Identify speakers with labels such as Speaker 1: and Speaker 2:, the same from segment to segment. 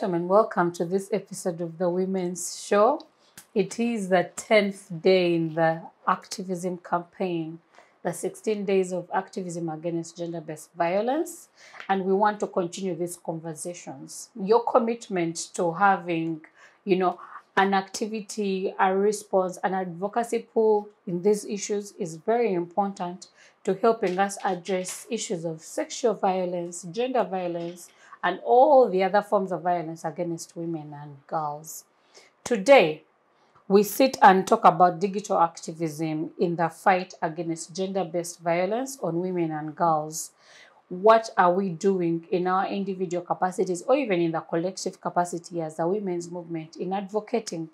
Speaker 1: gentlemen, welcome to this episode of the Women's Show. It is the 10th day in the activism campaign, the 16 days of activism against gender-based violence, and we want to continue these conversations. Your commitment to having, an activity, a response, an advocacy pool in these issues is very important to helping us address issues of sexual violence, gender violence, and all the other forms of violence against women and girls. Today, we sit and talk about digital activism in the fight against gender-based violence on women and girls. What are we doing in our individual capacities or even in the collective capacity as a women's movement in advocating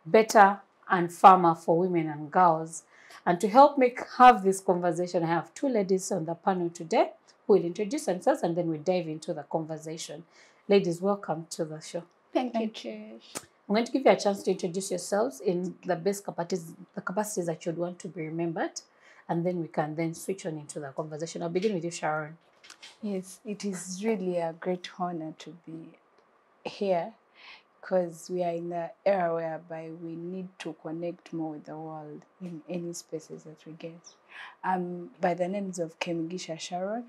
Speaker 1: better and firmer for women and girls? And to help have this conversation, I have two ladies on the panel today who will introduce themselves and then we dive into the conversation. Ladies, welcome to the show.
Speaker 2: Thank you, Tricia.
Speaker 1: I'm going to give you a chance to introduce yourselves in the best capacities, the capacities that you'd want to be remembered, and then we can then switch on into the conversation. I'll begin with you, Sharon.
Speaker 2: Yes, it is really a great honor to be here because we are in the era whereby we need to connect more with the world in any spaces that we get. By the names of Kemigisha Sharon,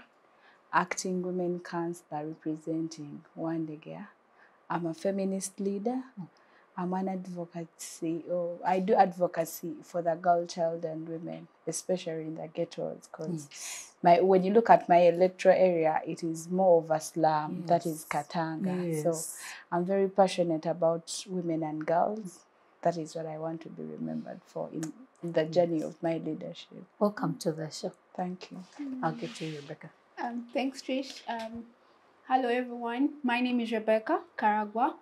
Speaker 2: acting women councillor representing Wandegeya. I'm a feminist leader. I'm an advocacy, I do advocacy for the girl, child, and women, especially in the ghettos. Because when you look at my electoral area, it is more of a slum. Yes. That is Katanga. Yes. So I'm very passionate about women and girls. That is what I want to be remembered for in the journey of my leadership.
Speaker 1: Welcome to the show.
Speaker 2: Thank you.
Speaker 1: I'll get to you, Rebecca.
Speaker 3: Thanks, Trish. Hello, everyone. My name is Rebecca Karagwa.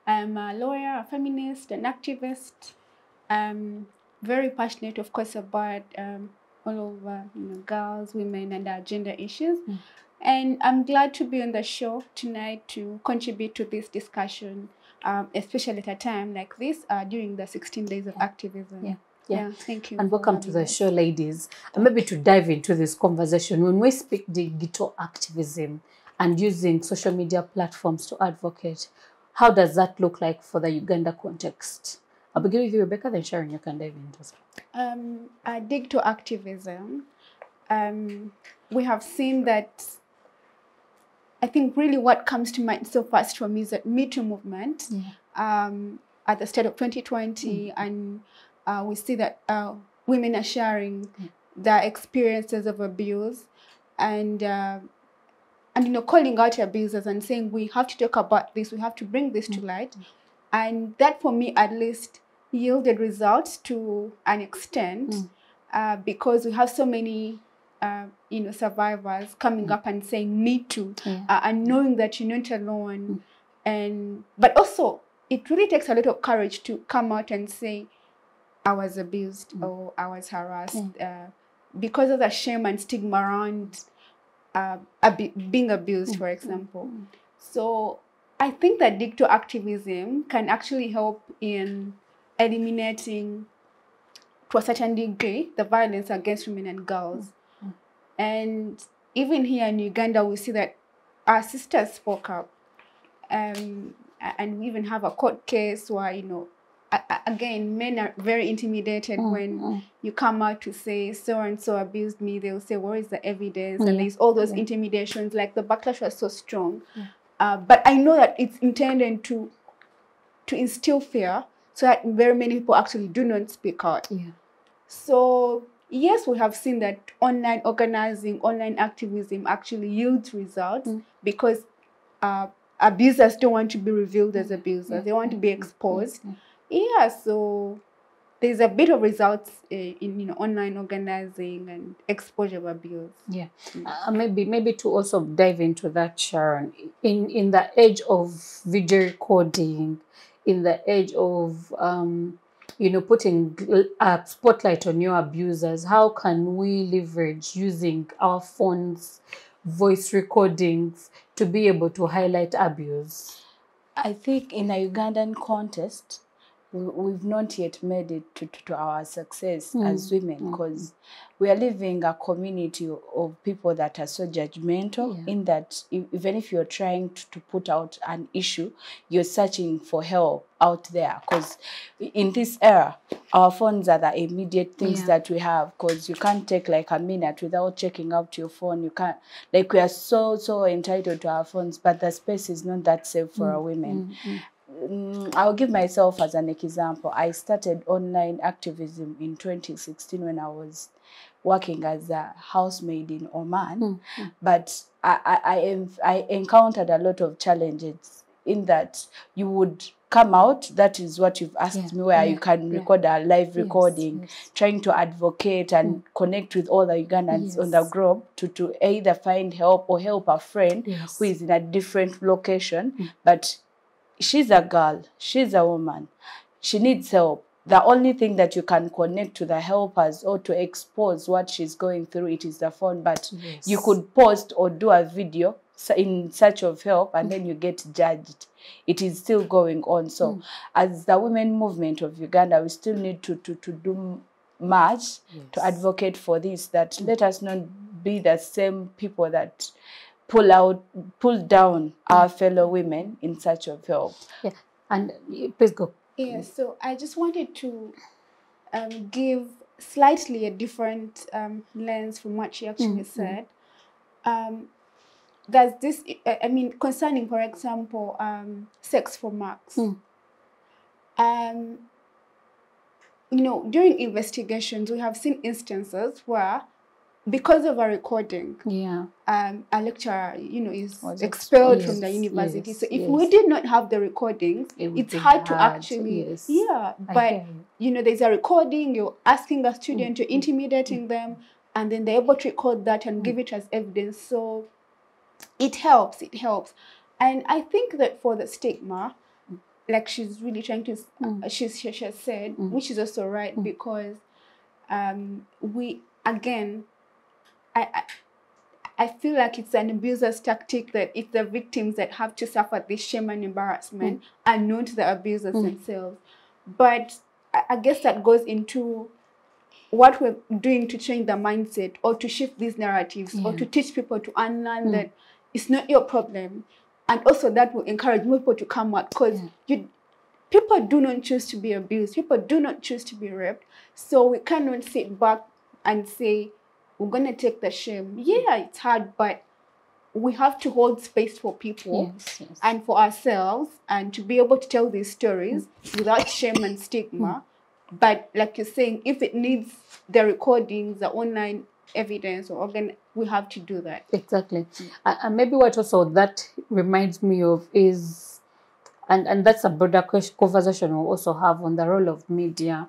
Speaker 3: I'm a lawyer, a feminist, an activist. Very passionate, of course, about all over girls, women, and gender issues. And I'm glad to be on the show tonight to contribute to this discussion, especially at a time like this during the 16 days of activism. Yeah, thank you.
Speaker 1: And welcome to the show, ladies. And maybe to dive into this conversation, when we speak digital activism and using social media platforms to advocate, how does that look like for the Uganda context? I'll begin with you, Rebecca, then Sharon, you can dive into it.
Speaker 3: Digital activism, we have seen that, I think really what comes to mind so fast for me is that Me Too movement at the start of 2020, and we see that women are sharing their experiences of abuse and calling out abusers and saying we have to talk about this, we have to bring this to light. And that for me at least yielded results to an extent because we have so many survivors coming up and saying me too and knowing that you're not alone. But also it really takes a lot of courage to come out and say I was abused or I was harassed because of the shame and stigma around being abused, for example. So I think that digital activism can actually help in eliminating, to a certain degree, the violence against women and girls. And even here in Uganda, we see that our sisters spoke up. And we even have a court case where, again, men are very intimidated when you come out to say so-and-so abused me. They'll say, where is the evidence? And there's all those intimidations, like the backlash was so strong. But I know that it's intended to instill fear so that very many people actually do not speak out. So, yes, we have seen that online organizing, online activism actually yields results because abusers don't want to be revealed as abusers. They want to be exposed. So there's a bit of results in online organizing and exposure of abuse.
Speaker 1: Maybe to also dive into that, Sharon, in the age of video recording, in the age of putting a spotlight on your abusers, how can we leverage using our phones, voice recordings to be able to highlight abuse?
Speaker 2: I think in a Ugandan context, we've not yet made it to our success as women, because we are living a community of people that are so judgmental, in that even if you're trying to put out an issue, you're searching for help out there, because in this era, our phones are the immediate things that we have, because you can't take like a minute without checking out your phone. You can't, like, we are so entitled to our phones, but the space is not that safe for our women. I'll give myself as an example. I started online activism in 2016 when I was working as a housemaid in Oman, but I encountered a lot of challenges in that you would come out, that is what you've asked me, where you can record a live recording, trying to advocate and connect with all the Ugandans on the globe to either find help or help a friend who is in a different location, but she's a girl, she's a woman, she needs help. The only thing that you can connect to the helpers or to expose what she's going through, it is the phone. But you could post or do a video in search of help, and then you get judged. It is still going on. So as the women movement of Uganda, we still need to do much to advocate for this, that let us not be the same people that pull down our fellow women in search of help.
Speaker 1: Yeah, and please go.
Speaker 3: Yeah, so I just wanted to give slightly a different lens from what she actually said. There's this, I mean, concerning, for example, sex for marks. You know, during investigations, we have seen instances where, because of a recording, a lecturer, you know, is expelled from the university. So if we did not have the recordings, it's hard to actually, but, you know, there's a recording, you're asking a student, you're intimidating them, and then they're able to record that and give it as evidence. So it helps, And I think that for the stigma, like she's really trying to, she has said, which is also right, because we, again, I feel like it's an abuser's tactic that it's the victims that have to suffer this shame and embarrassment and known to the abusers themselves. But I guess that goes into what we're doing to change the mindset or to shift these narratives or to teach people to unlearn that it's not your problem. And also that will encourage more people to come out, because people do not choose to be abused. People do not choose to be raped. So we cannot sit back and say, we're going to take the shame. Yeah, it's hard, but we have to hold space for people and for ourselves, and to be able to tell these stories without shame and stigma. But like you're saying, if it needs the recordings, the online evidence, or organ, we have to do that. Exactly.
Speaker 1: And maybe what also that reminds me of is, and that's a broader conversation we'll also have on the role of media.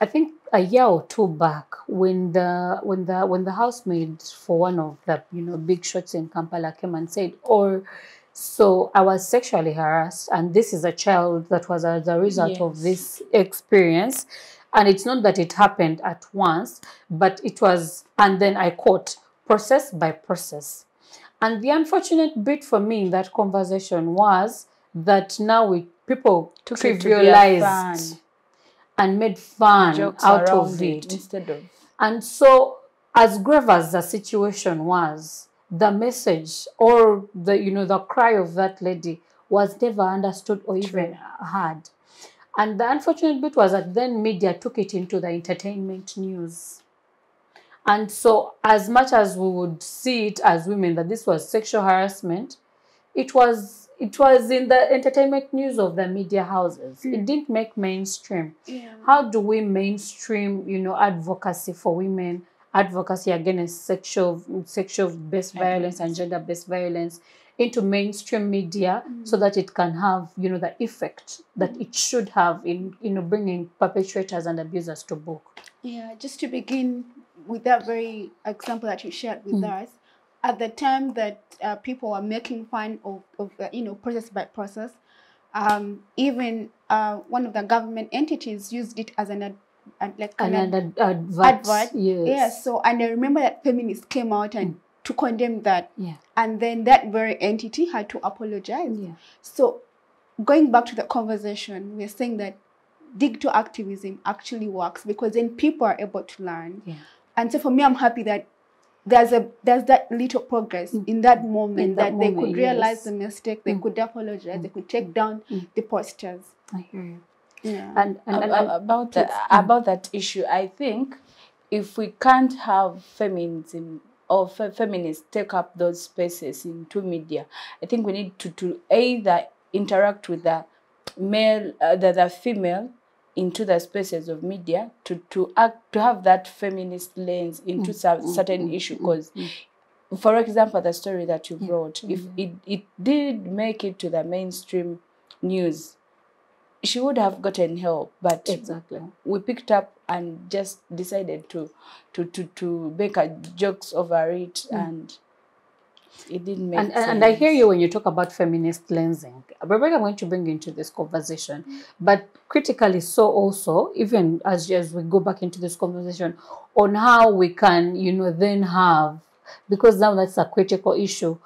Speaker 1: I think a year or two back, when the housemaid for one of the big shots in Kampala came and said, so I was sexually harassed, and this is a child that was as a result of this experience, and it's not that it happened at once, but it was, and then I quote, process by process. And the unfortunate bit for me in that conversation was that now people trivialized and made fun out of it
Speaker 2: instead of.
Speaker 1: And so, as grave as the situation was, the message or the cry of that lady was never understood or even heard. And the unfortunate bit was that then media took it into the entertainment news. And so, as much as we would see it as women that this was sexual harassment, it was in the entertainment news of the media houses. It didn't make mainstream. How do we mainstream, advocacy for women, advocacy against sexual-based violence and gender-based violence into mainstream media so that it can have, the effect that it should have in, bringing perpetrators and abusers to book?
Speaker 3: Yeah, just to begin with that very example that you shared with us, at the time that people were making fun of process by process, even one of the government entities used it as an advert.
Speaker 1: Yes.
Speaker 3: Yeah. So, and I remember that Feminist came out and to condemn that. Yeah. And then that very entity had to apologize. Yeah. So, going back to the conversation, we're saying that digital activism actually works because then people are able to learn.
Speaker 1: Yeah.
Speaker 3: And so for me, I'm happy that there's that little progress in that moment, they could realize the mistake, they could apologize, they could take down the posters.
Speaker 1: I hear you.
Speaker 3: Yeah.
Speaker 2: And about that issue, I think if we can't have feminism or feminists take up those spaces into media, I think we need to either interact with the male, the female into the spaces of media to have that feminist lens into certain issue. Because, for example, the story that you brought, if it did make it to the mainstream news, she would have gotten help, but we picked up and just decided to make jokes over it, and it didn't make sense.
Speaker 1: And I hear you when you talk about feminist lensing. Rebecca, I'm going to bring you into this conversation, but critically so also, even as we go back into this conversation on how we can, then have, because now that's a critical issue.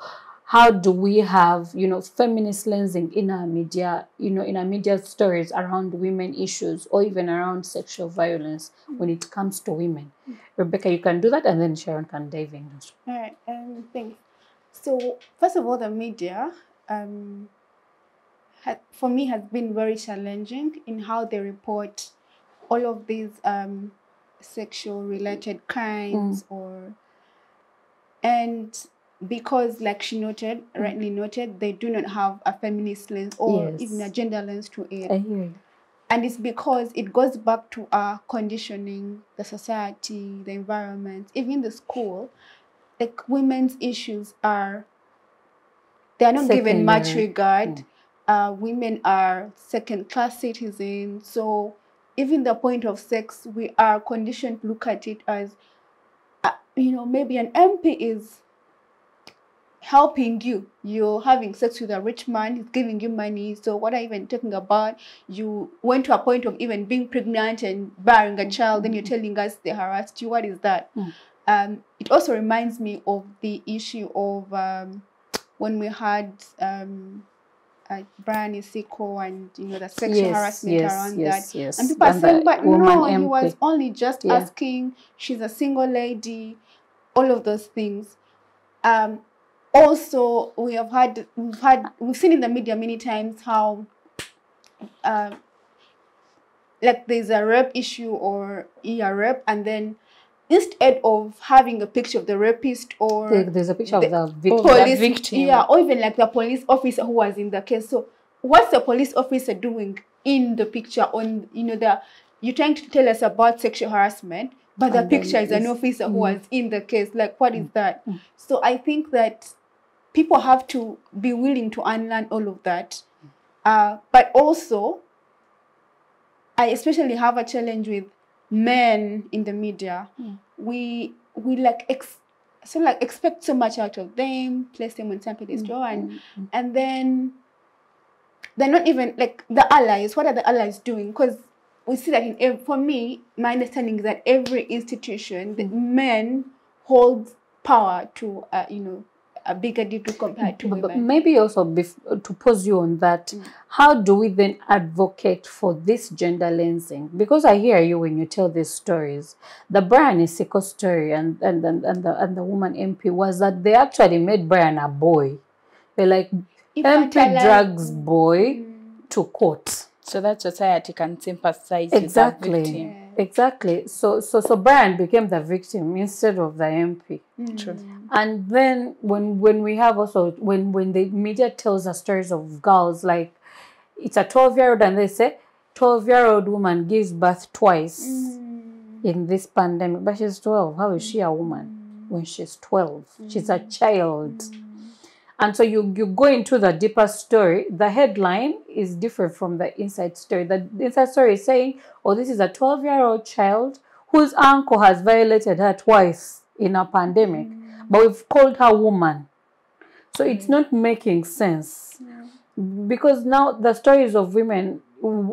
Speaker 1: How do we have, feminist lensing in our media, in our media stories around women issues or even around sexual violence when it comes to women? Rebecca, you can do that, and then Sharon can dive in.
Speaker 3: All right, thanks. So first of all, the media, for me, has been very challenging in how they report all of these sexual-related crimes and because, like she noted, rightly noted, they do not have a feminist lens or even a gender lens to it.
Speaker 1: I hear you.
Speaker 3: And it's because it goes back to our conditioning, the society, the environment, even the school. Like women's issues they are not given much regard. Women are second-class citizens. So even the point of sex, we are conditioned to look at it as, maybe an MP is helping you. You're having sex with a rich man, he's giving you money. So what are you even talking about? You went to a point of even being pregnant and bearing a child, then you're telling us they harassed you. What is that? It also reminds me of the issue of when we had Brian Isiko and the sexual harassment around that. And people are saying, but no, he was only just asking, she's a single lady, all of those things. Also, we've seen in the media many times how like there's a rape issue or rape, and then instead of having a picture of the rapist or
Speaker 1: there's a picture of the
Speaker 3: victim, or even like the police officer who was in the case. So what's the police officer doing in the picture? On you're trying to tell us about sexual harassment, but the picture is an officer who was in the case. Like, what is that? So I think that people have to be willing to unlearn all of that. But also, I especially have a challenge with men in the media. We expect so much out of them, place them on some pedestal, and then they're not even like the allies. What are the allies doing? Because we see that for me, my understanding is that every institution, the men hold power to a bigger degree compared to women.
Speaker 1: But maybe also to pose you on that, how do we then advocate for this gender lensing? Because I hear you when you tell these stories. The Brian Isiko story and the woman MP was that they actually made Brian a boy. They're like, MP drags boy to court.
Speaker 2: So that society can sympathize with the victim.
Speaker 1: Exactly. So Brian became the victim instead of the MP.
Speaker 2: True.
Speaker 1: And then when we have also when the media tells us stories of girls, like it's a 12-year-old and they say 12-year-old woman gives birth twice in this pandemic, but she's 12. How is she a woman when she's 12? She's a child. And so you go into the deeper story. The headline is different from the inside story. The inside story is saying, oh, this is a 12-year-old child whose uncle has violated her twice in a pandemic. But we've called her woman. So it's not making sense. Because now the stories of women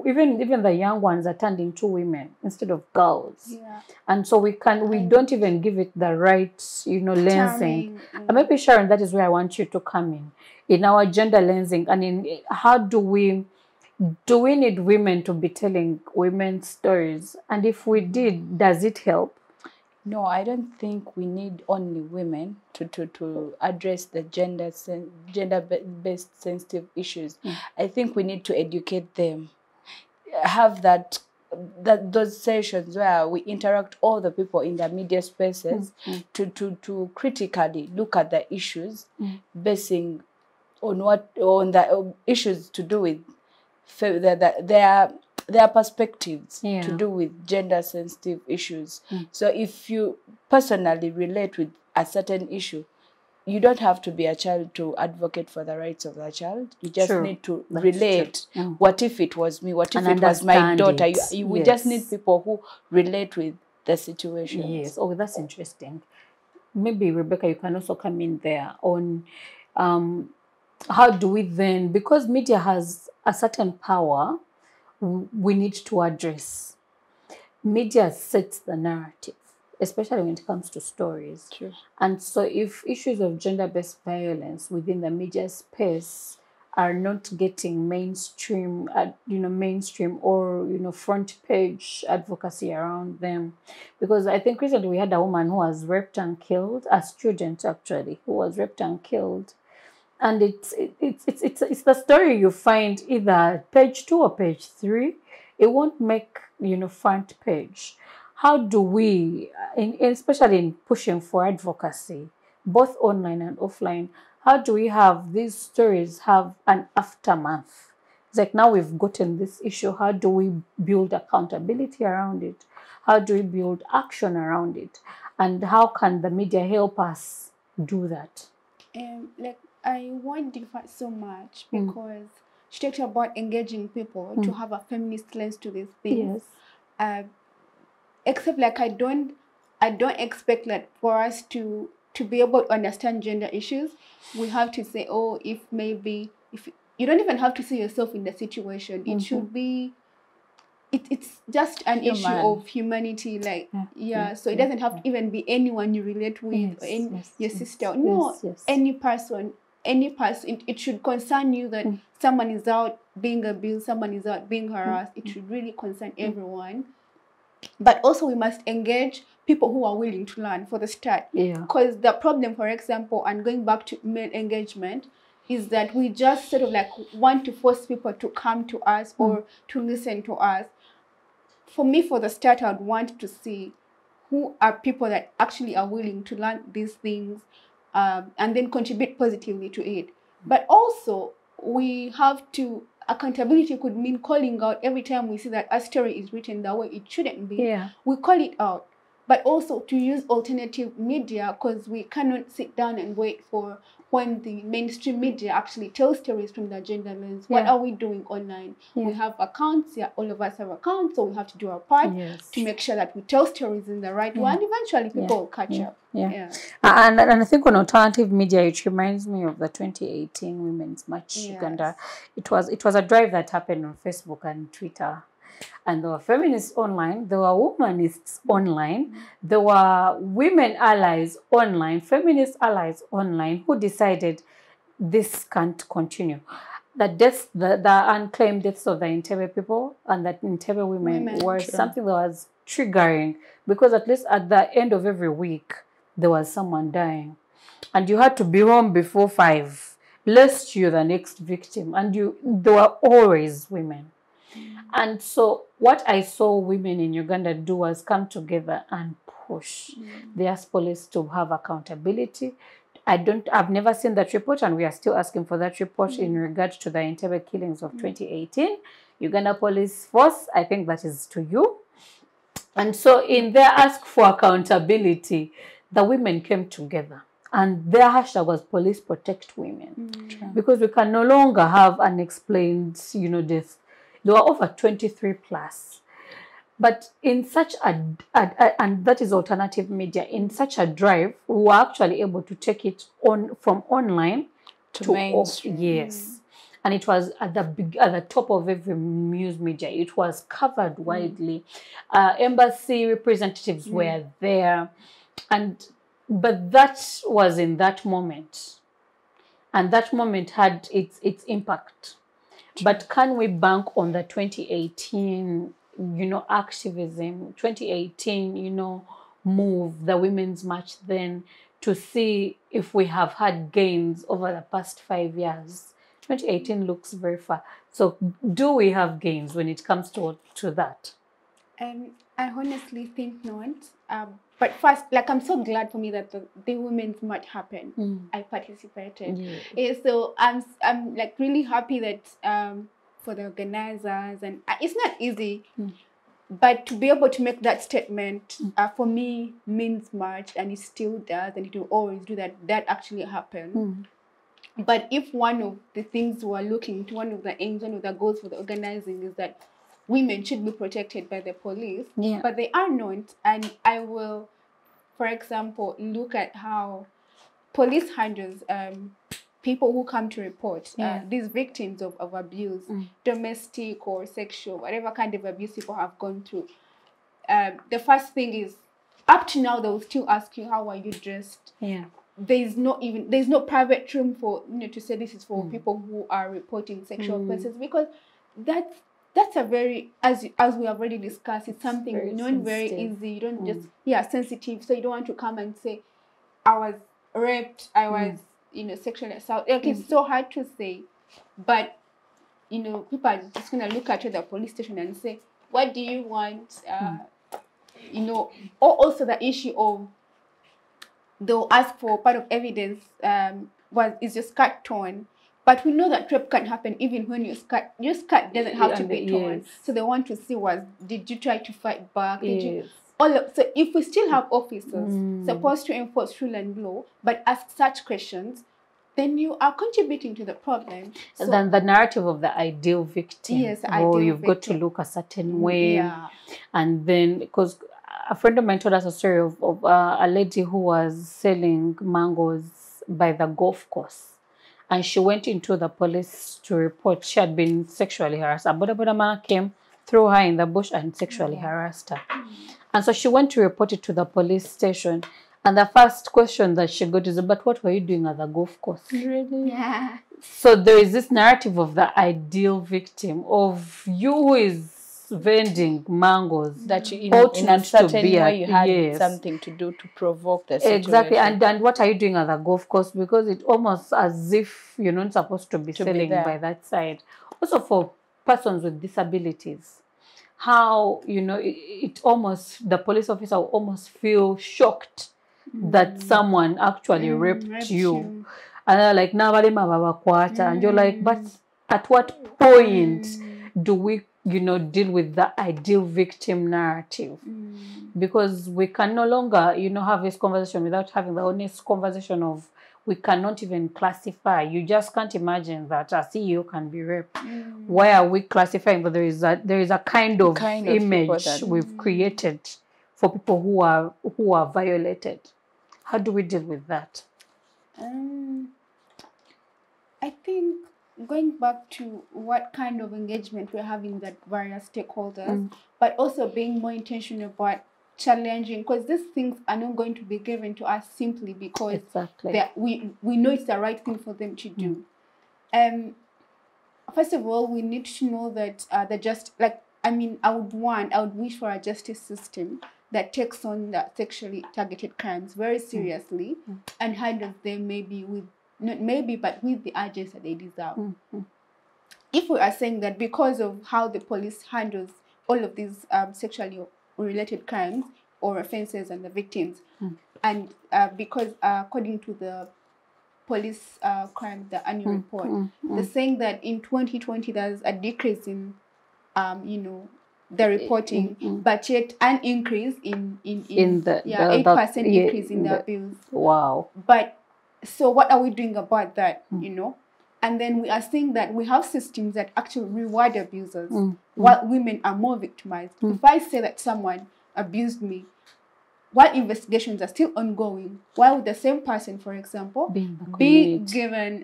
Speaker 1: even the young ones are turned into women instead of girls.
Speaker 3: Yeah.
Speaker 1: And so we don't even give it the right, lensing. And maybe Sharon, that is where I want you to come in our gender lensing. And in how do we need women to be telling women's stories? And if we did, does it help?
Speaker 2: No, I don't think we need only women to address the gender-based sensitive issues. I think we need to educate them, have those sessions where we interact all the people in the media spaces to critically look at the issues, basing on the issues to do with their perspectives to do with gender sensitive issues. So if you personally relate with a certain issue, you don't have to be a child to advocate for the rights of the child. You just need to relate. What if it was me? What if it was my daughter? We just need people who relate with the situation.
Speaker 1: Yes. Oh, that's interesting. Maybe, Rebecca, you can also come in there on how do we then, because media has a certain power, we need to address. Media sets the narrative, especially when it comes to stories.
Speaker 2: True.
Speaker 1: And so if issues of gender-based violence within the media space are not getting mainstream or, front page advocacy around them, because I think recently we had a woman who was raped and killed, a student actually, who was raped and killed. And it's the story you find either page 2 or page 3. It won't make, front page. How do we, especially in pushing for advocacy, both online and offline, how do we have these stories have an aftermath? It's like now we've gotten this issue. How do we build accountability around it? How do we build action around it? And how can the media help us do that?
Speaker 3: I won't differ so much because she talked about engaging people to have a feminist lens to these things. Yes. Except I don't expect that for us to be able to understand gender issues, we have to say, if you don't even have to see yourself in the situation. It should be it's just an issue of humanity, so it doesn't have to even be anyone you relate with, your sister. Any person. It should concern you that someone is out being abused, someone is out being harassed. It should really concern everyone. But also we must engage people who are willing to learn for the start. Because the problem, for example, and going back to male engagement, is that we just sort of want to force people to come to us or to listen to us. For me, for the start, I would want to see who are people that actually are willing to learn these things and then contribute positively to it. But also, we have to, accountability could mean calling out every time we see that a story is written that way it shouldn't be. We call it out. But also to use alternative media, because we cannot sit down and wait for when the mainstream media actually tells stories from the gender lens. What are we doing online? We have accounts, all of us have accounts, so we have to do our part to make sure that we tell stories in the right way, and eventually people will catch up.
Speaker 1: And I think on alternative media, it reminds me of the 2018 Women's March Uganda. It was a drive that happened on Facebook and Twitter. And there were feminists online, there were womanists online, there were women allies online, feminist allies online who decided this can't continue. The unclaimed deaths of the Entebbe people and the Entebbe women were something that was triggering, because at least at the end of every week, there was someone dying. And you had to be home before 5, lest you're the next victim. And there were always women. And so what I saw women in Uganda do was come together and push the police to have accountability. I've never seen that report, and we are still asking for that report in regard to the Entebbe killings of 2018. Uganda Police Force, I think that is to you. And so in their ask for accountability, the women came together. And their hashtag was Police Protect Women. Because we can no longer have unexplained, death. There were over 23 plus. But in such and that is alternative media, in such a drive, we were actually able to take it on from online to mainstream. and it was at the top of every news media. It was covered widely. Embassy representatives were there, but that was in that moment, and that moment had its impact. But can we bank on the 2018, activism, 2018, move, the women's march then, to see if we have had gains over the past 5 years? 2018 looks very far. So do we have gains when it comes to that?
Speaker 3: I honestly think not. But first, I'm so glad for me that the women's march happened. I participated. So I'm really happy that for the organizers, and it's not easy, but to be able to make that statement for me means much, and it still does, and it will always do that. That actually happened. But if one of the things we're looking to, one of the aims, one of the goals for the organizing is that women should be protected by the police, but they are not. And I will, for example, look at how police handles people who come to report, these victims of abuse, domestic or sexual, whatever kind of abuse people have gone through. The first thing is, up to now, they will still ask you, how are you dressed? There's no private room for, to say this is for people who are reporting sexual offences, because that's a very, as we have already discussed, it's something very easy. You don't just sensitive, so you don't want to come and say, I was raped, I was sexually assaulted. It's so hard to say, but people are just gonna look at you at the police station and say, what do you want? Or also the issue of, they'll ask for part of evidence, is your skirt torn? But we know that rape can happen even when your skirt doesn't have to be torn. So they want to see did you try to fight back? So if we still have officers supposed to enforce rule and law, but ask such questions, then you are contributing to the problem.
Speaker 1: So then the narrative of the ideal victim, you've got to look a certain way. And then, because a friend of mine told us a story of a lady who was selling mangoes by the golf course. And she went into the police to report she had been sexually harassed. A boda man came, threw her in the bush and sexually harassed her. And so she went to report it to the police station. And the first question that she got is, but what were you doing at the golf course?
Speaker 3: Really? Yeah.
Speaker 1: So there is this narrative of the ideal victim, of you who is vending mangoes,
Speaker 2: that you in a certain way you had something to do to provoke the situation.
Speaker 1: Exactly. And what are you doing at the golf course? Because it's almost as if you're not supposed to be selling by that side. Also for persons with disabilities, how it almost, the police officer will almost feel shocked that someone actually raped you. And they're like, and you're like, but at what point do we deal with the ideal victim narrative? Because we can no longer, have this conversation without having the honest conversation of, we cannot even classify. You just can't imagine that a CEO can be raped. Why are we classifying? But there is a kind of image we've created for people who are violated. How do we deal with that?
Speaker 3: I think going back to what kind of engagement we're having with various stakeholders, but also being more intentional about challenging, because these things are not going to be given to us simply because we know it's the right thing for them to do. First of all, we need to know that I would wish for a justice system that takes on the sexually targeted crimes very seriously and handles them with the urgency that they deserve. If we are saying that because of how the police handles all of these sexually related crimes or offences and the victims, and because according to the police crime, the annual report, they're saying that in 2020 there's a decrease in the reporting, but yet an increase in the 8% increase in the abuse.
Speaker 1: Wow.
Speaker 3: But so what are we doing about that? And then we are seeing that we have systems that actually reward abusers while women are more victimized. If I say that someone abused me, while investigations are still ongoing, why would the same person, for example, be given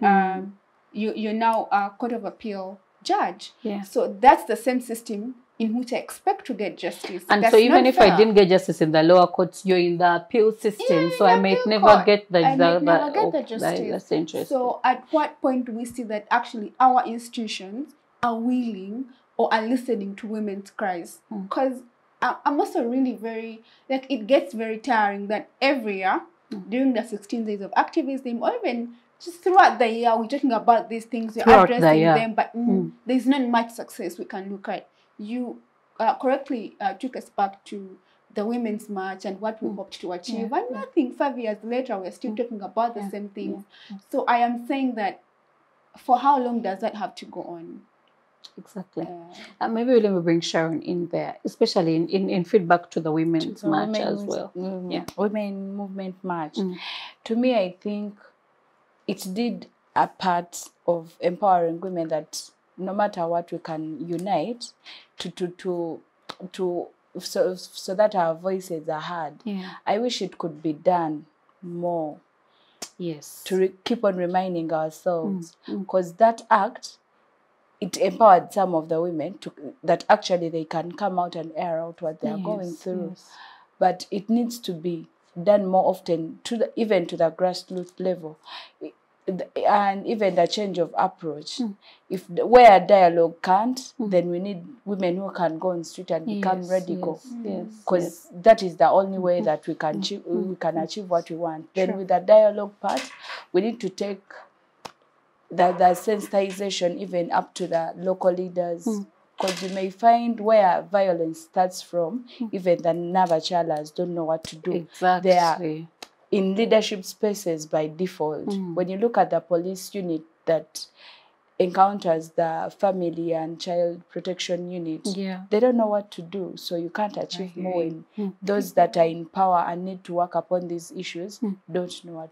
Speaker 3: you're now a Court of Appeal judge.
Speaker 1: Yeah.
Speaker 3: So that's the same system in which I expect to get justice.
Speaker 1: And
Speaker 3: that's
Speaker 1: so even if
Speaker 3: fair.
Speaker 1: I didn't get justice in the lower courts, you're in the appeal system, so I might never get the justice. That's interesting.
Speaker 3: So at what point do we see that actually our institutions are willing or are listening to women's cries? Because I'm also really very, like, it gets very tiring that every year during the 16 days of activism, or even just throughout the year, we're talking about these things, we're addressing them, but there's not much success we can look at. You correctly took us back to the Women's March and what we hoped to achieve. And nothing, 5 years later, we're still talking about the same things. So I am saying that for how long does that have to go on?
Speaker 1: Exactly. Maybe let me bring Sharon in there, especially in feedback to the Women's March as well.
Speaker 2: Women Movement March. To me, I think it did a part of empowering women that no matter what, we can unite so that our voices are heard. I wish it could be done more.
Speaker 1: Yes.
Speaker 2: To keep on reminding ourselves, because that act, it empowered some of the women that actually they can come out and air out what they are going through. But it needs to be done more often, even to the grassroots level. And even the change of approach. Where dialogue can't, then we need women who can go on the street and become radical. Because that is the only way that we can achieve what we want. Then with the dialogue part, we need to take the sensitization even up to the local leaders. Because you may find where violence starts from, even the Nabaye don't know what to do.
Speaker 1: Exactly.
Speaker 2: They are in leadership spaces by default. When you look at the police unit that encounters the family and child protection unit, they don't know what to do. So you can't achieve more in those that are in power and need to work upon these issues don't know what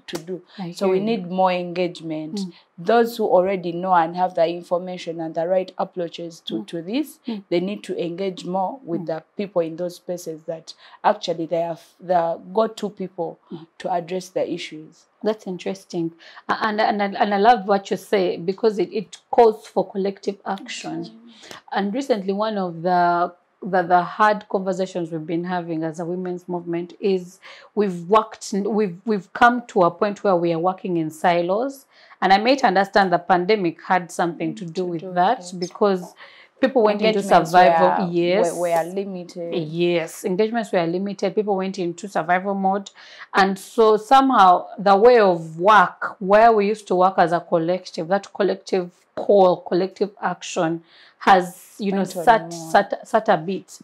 Speaker 2: to do. So we need more engagement. Those who already know and have the information and the right approaches to this, they need to engage more with the people in those spaces that actually they are the go-to people to address the issues.
Speaker 1: That's interesting. And I love what you say, because it calls for collective action. And recently, one of the hard conversations we've been having as a women's movement is we've come to a point where we are working in silos. And I might understand the pandemic had something to do with that, because people went into survival.
Speaker 2: Were limited.
Speaker 1: Yes, engagements were limited. People went into survival mode. And so somehow the way of work, where we used to work as a collective, that collective call, collective action has, sat a bit.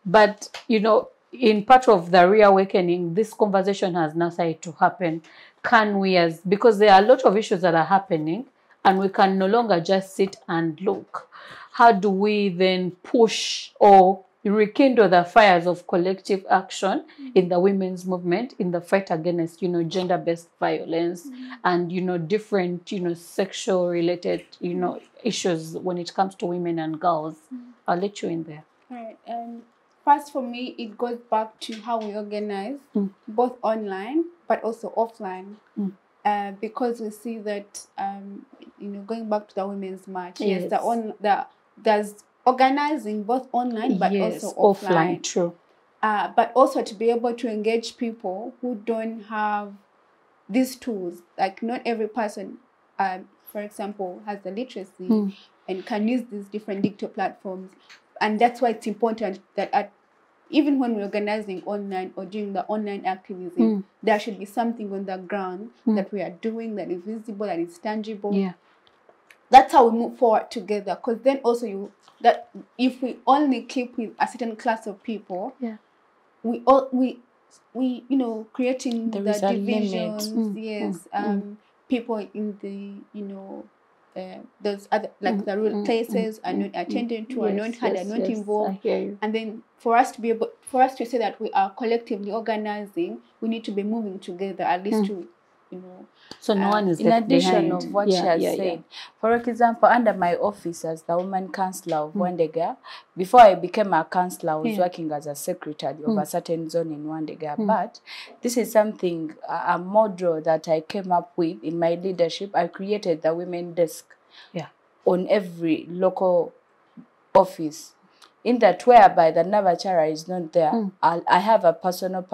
Speaker 1: But, in part of the reawakening, this conversation has now started to happen. Can we, because there are a lot of issues that are happening, and we can no longer just sit and look. How do we then push or rekindle the fires of collective action in the women's movement, in the fight against, gender-based violence and, different, sexual-related, issues when it comes to women and girls? I'll let you in there.
Speaker 3: All right. First, for me, it goes back to how we organize, both online but also offline. Because we see that, going back to the Women's March, there's organizing both online but also offline.
Speaker 1: True.
Speaker 3: But also to be able to engage people who don't have these tools. Like, not every person, for example, has the literacy and can use these different digital platforms. And that's why it's important that even when we're organizing online or doing the online activism, there should be something on the ground that we are doing that is visible, that is tangible.
Speaker 1: Yeah.
Speaker 3: That's how we move forward together. Because then also if we only keep with a certain class of people, we creating
Speaker 2: there
Speaker 3: the
Speaker 2: is a
Speaker 3: divisions.
Speaker 2: limit.
Speaker 3: Yes. People in the those other, like the rural places are not attended to, are not heard, are not involved.
Speaker 1: I hear you.
Speaker 3: And then for us to say that we are collectively organizing, we need to be moving together, at least to
Speaker 2: you know.
Speaker 1: So no one is
Speaker 2: in
Speaker 1: left
Speaker 2: addition
Speaker 1: behind.
Speaker 2: of what she has said. For example, under my office as the woman councillor of Wandegeya, before I became a councillor, I was working as a secretary of a certain zone in Wandegeya. But this is something, a model that I came up with in my leadership. I created the women desk on every local office. In that, whereby the Nabachara is not there, I have a personal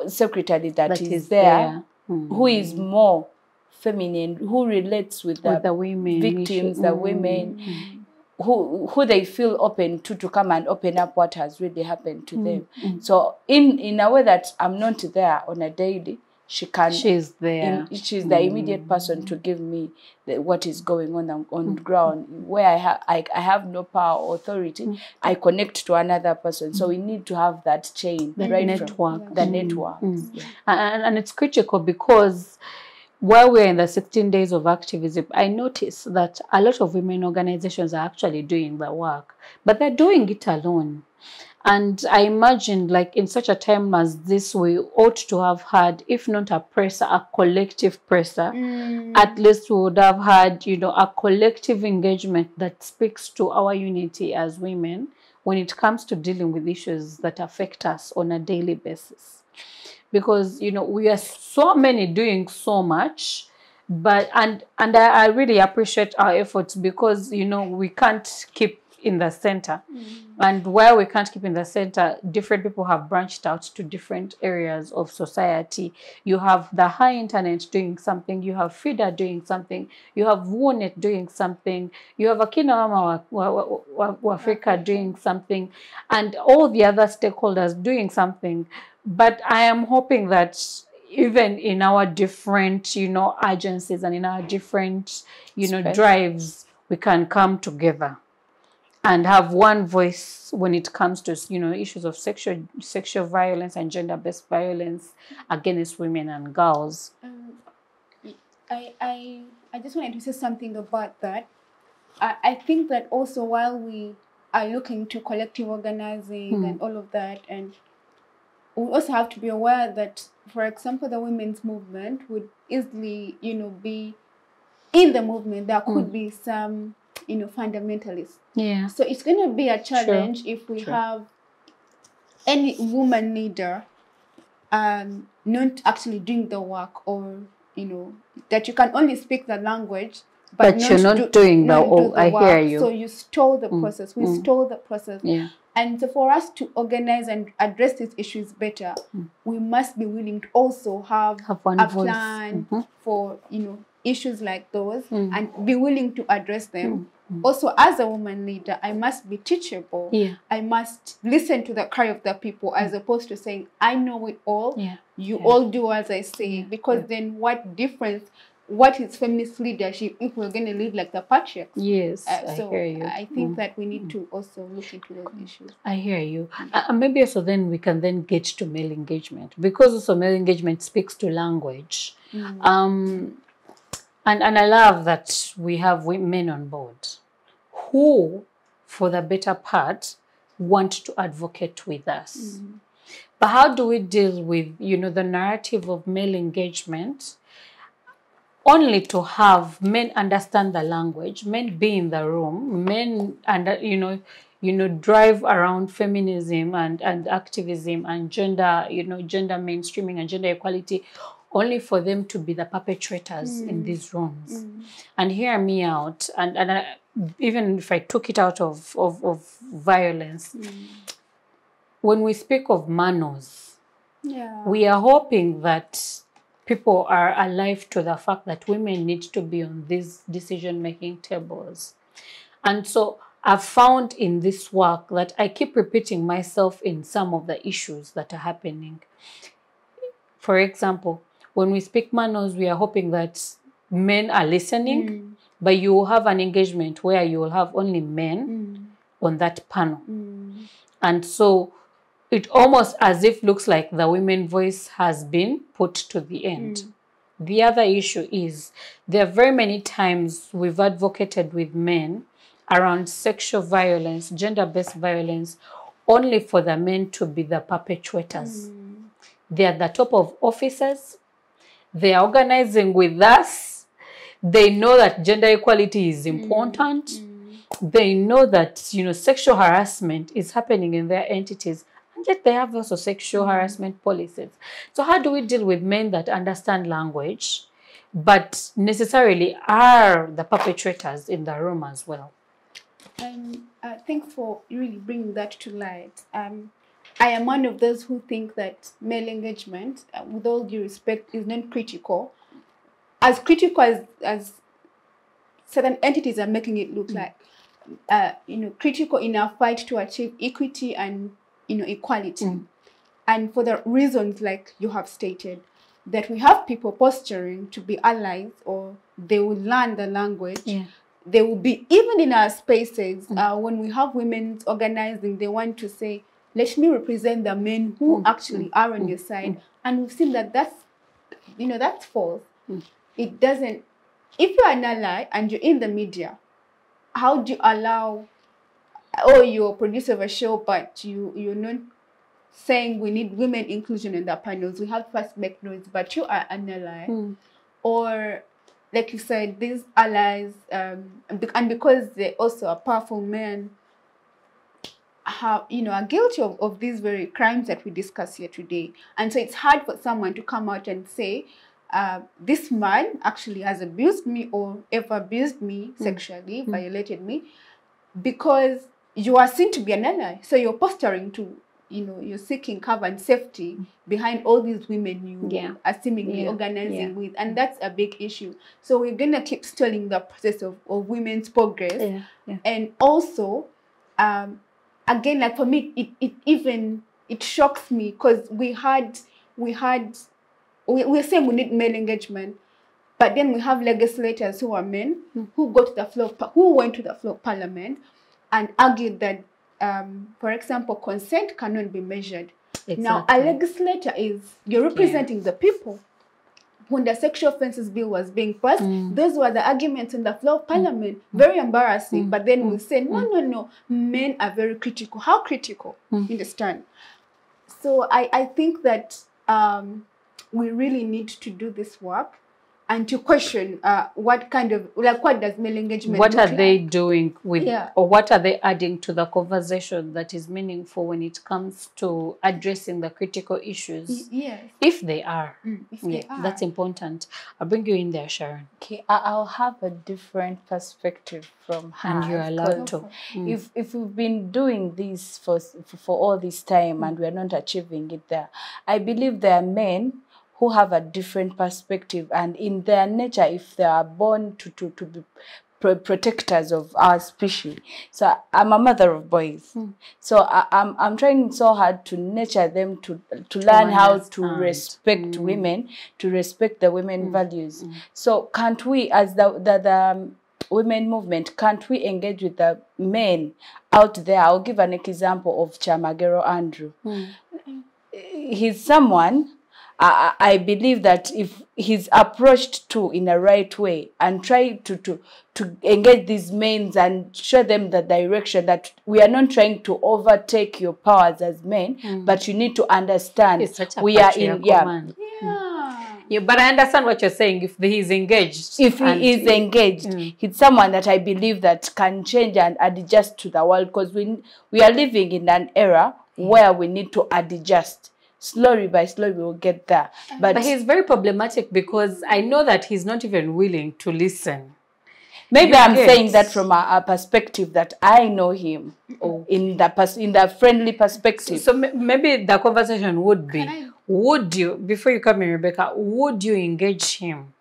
Speaker 2: secretary that is there. Who is more feminine, who relates with the women, victims, the women, who they feel open to come and open up what has really happened to them. So in a way that I'm not there on a daily, she's there. She's the immediate person to give me what is going on ground, where I have no power or authority. I connect to another person. So we need to have that chain, the network. The network.
Speaker 1: And it's critical because while we're in the 16 days of activism, I noticed that a lot of women organizations are actually doing the work, but they're doing it alone. And I imagine, like, in such a time as this, we ought to have had, if not a presser, a collective presser. At least we would have had, you know, a collective engagement that speaks to our unity as women when it comes to dealing with issues that affect us on a daily basis. Because, you know, we are so many doing so much, but, and I really appreciate our efforts because, you know, we can't keep in the center. And while we can't keep in the center, different people have branched out to different areas of society. You have the high internet doing something, you have FIDA doing something, you have WONET doing something, you have Akina Mama Wafrika doing something, and all the other stakeholders doing something. But I am hoping that even in our different, you know, agencies and in our different, you know, drives, we can come together and have one voice when it comes to, you know, issues of sexual violence and gender-based violence against women and girls.
Speaker 3: I just wanted to say something about that. I think that also while we are looking to collective organizing and all of that, and we also have to be aware that, for example, the women's movement would easily, you know, be in the movement. There could be some, you know, fundamentalists. Yeah. So it's going to be a challenge if we have any woman leader not actually doing the work, or, you know, that you can only speak the language, but
Speaker 1: you're not doing the work. I hear you.
Speaker 3: So you stole the process. We stole the process. Yeah. And so for us to organize and address these issues better, we must be willing to also have a plan for, you know, issues like those and be willing to address them. Also, as a woman leader, I must be teachable. Yeah. I must listen to the cry of the people as opposed to saying, I know it all. Yeah. You all do as I say. Because then what difference, what is feminist leadership if we're going to lead like the patriarchs? Yes, I hear you. I think that we need to also look into those issues.
Speaker 1: I hear you. Maybe also then we can then get to male engagement, because also male engagement speaks to language. And I love that we have men on board who, for the better part, want to advocate with us. But how do we deal with, you know, the narrative of male engagement, only to have men understand the language, men be in the room, men, and you know, drive around feminism and activism and gender, you know, gender mainstreaming and gender equality, only for them to be the perpetrators in these rooms. And hear me out. And even if I took it out of violence, when we speak of manos, we are hoping that people are alive to the fact that women need to be on these decision-making tables. And so I've found in this work that I keep repeating myself in some of the issues that are happening. For example, when we speak manos, we are hoping that men are listening, but you will have an engagement where you will have only men on that panel. And so it almost as if looks like the women's voice has been put to the end. The other issue is there are very many times we've advocated with men around sexual violence, gender-based violence, only for the men to be the perpetrators. They are at the top of offices. They are organizing with us. They know that gender equality is important. They know that, you know, sexual harassment is happening in their entities. And yet they have also sexual harassment policies. So how do we deal with men that understand language, but necessarily are the perpetrators in the room as well?
Speaker 3: Thanks for really bringing that to light. I am one of those who think that male engagement, with all due respect, is not critical. As critical as certain entities are making it look like, you know, critical in our fight to achieve equity and, you know, equality. And for the reasons like you have stated, that we have people posturing to be allies, or they will learn the language. They will be, even in our spaces, when we have women organizing, they want to say, let me represent the men who actually are on your side. And we've seen that that's, you know, that's false. It doesn't, if you're an ally and you're in the media, how do you allow, oh, you're a producer of a show, but you're not saying we need women inclusion in the panels, we have to first make noise, but you are an ally. Or, like you said, these allies, and because they also are powerful men, have, you know, are guilty of these very crimes that we discuss here today. And so it's hard for someone to come out and say, this man actually has abused me or ever abused me sexually, violated me, because you are seen to be an ally. So you're posturing to, you know, you're seeking cover and safety behind all these women you are seemingly organizing with. And that's a big issue. So we're going to keep stalling the process of women's progress. And also, again, like for me, it shocks me, because we're saying we need male engagement, but then we have legislators who are men who went to the floor of parliament and argued that, for example, consent cannot be measured. Now, a legislator you're representing the people. When the sexual offences bill was being passed, those were the arguments in the floor of parliament. Very embarrassing. But then we say, no, men are very critical. How critical? Understand? So I think that we really need to do this work and to question what kind of, like, what does male engagement
Speaker 1: what
Speaker 3: look
Speaker 1: are they
Speaker 3: like?
Speaker 1: doing with, or what are they adding to the conversation that is meaningful when it comes to addressing the critical issues? If they are.
Speaker 2: If they are.
Speaker 1: That's important. I'll bring you in there, Sharon.
Speaker 2: Okay, I'll have a different perspective from her.
Speaker 1: And you're allowed to.
Speaker 2: If we've been doing this for all this time and we're not achieving it there, I believe there are men who have a different perspective, and in their nature, if they are born to be protectors of our species. So I'm a mother of boys. So I'm trying so hard to nurture them to learn how to respect women, to respect the women values. So can't we, as the women movement, can't we engage with the men out there? I'll give an example of Chamagero Andrew. He's someone, I believe that if he's approached to in the right way and try to engage these men and show them the direction that we are not trying to overtake your powers as men, but you need to understand we are in
Speaker 1: but I understand what you're saying. If he's engaged,
Speaker 2: he's someone that I believe that can change and adjust to the world, because we are living in an era where we need to adjust. Slowly by slowly, we will get there. But
Speaker 1: he's very problematic, because I know that he's not even willing to listen.
Speaker 2: Maybe I'm saying that from a perspective that I know him, in the friendly perspective.
Speaker 1: So maybe the conversation would be, would you, before you come in, Rebecca, would you engage him?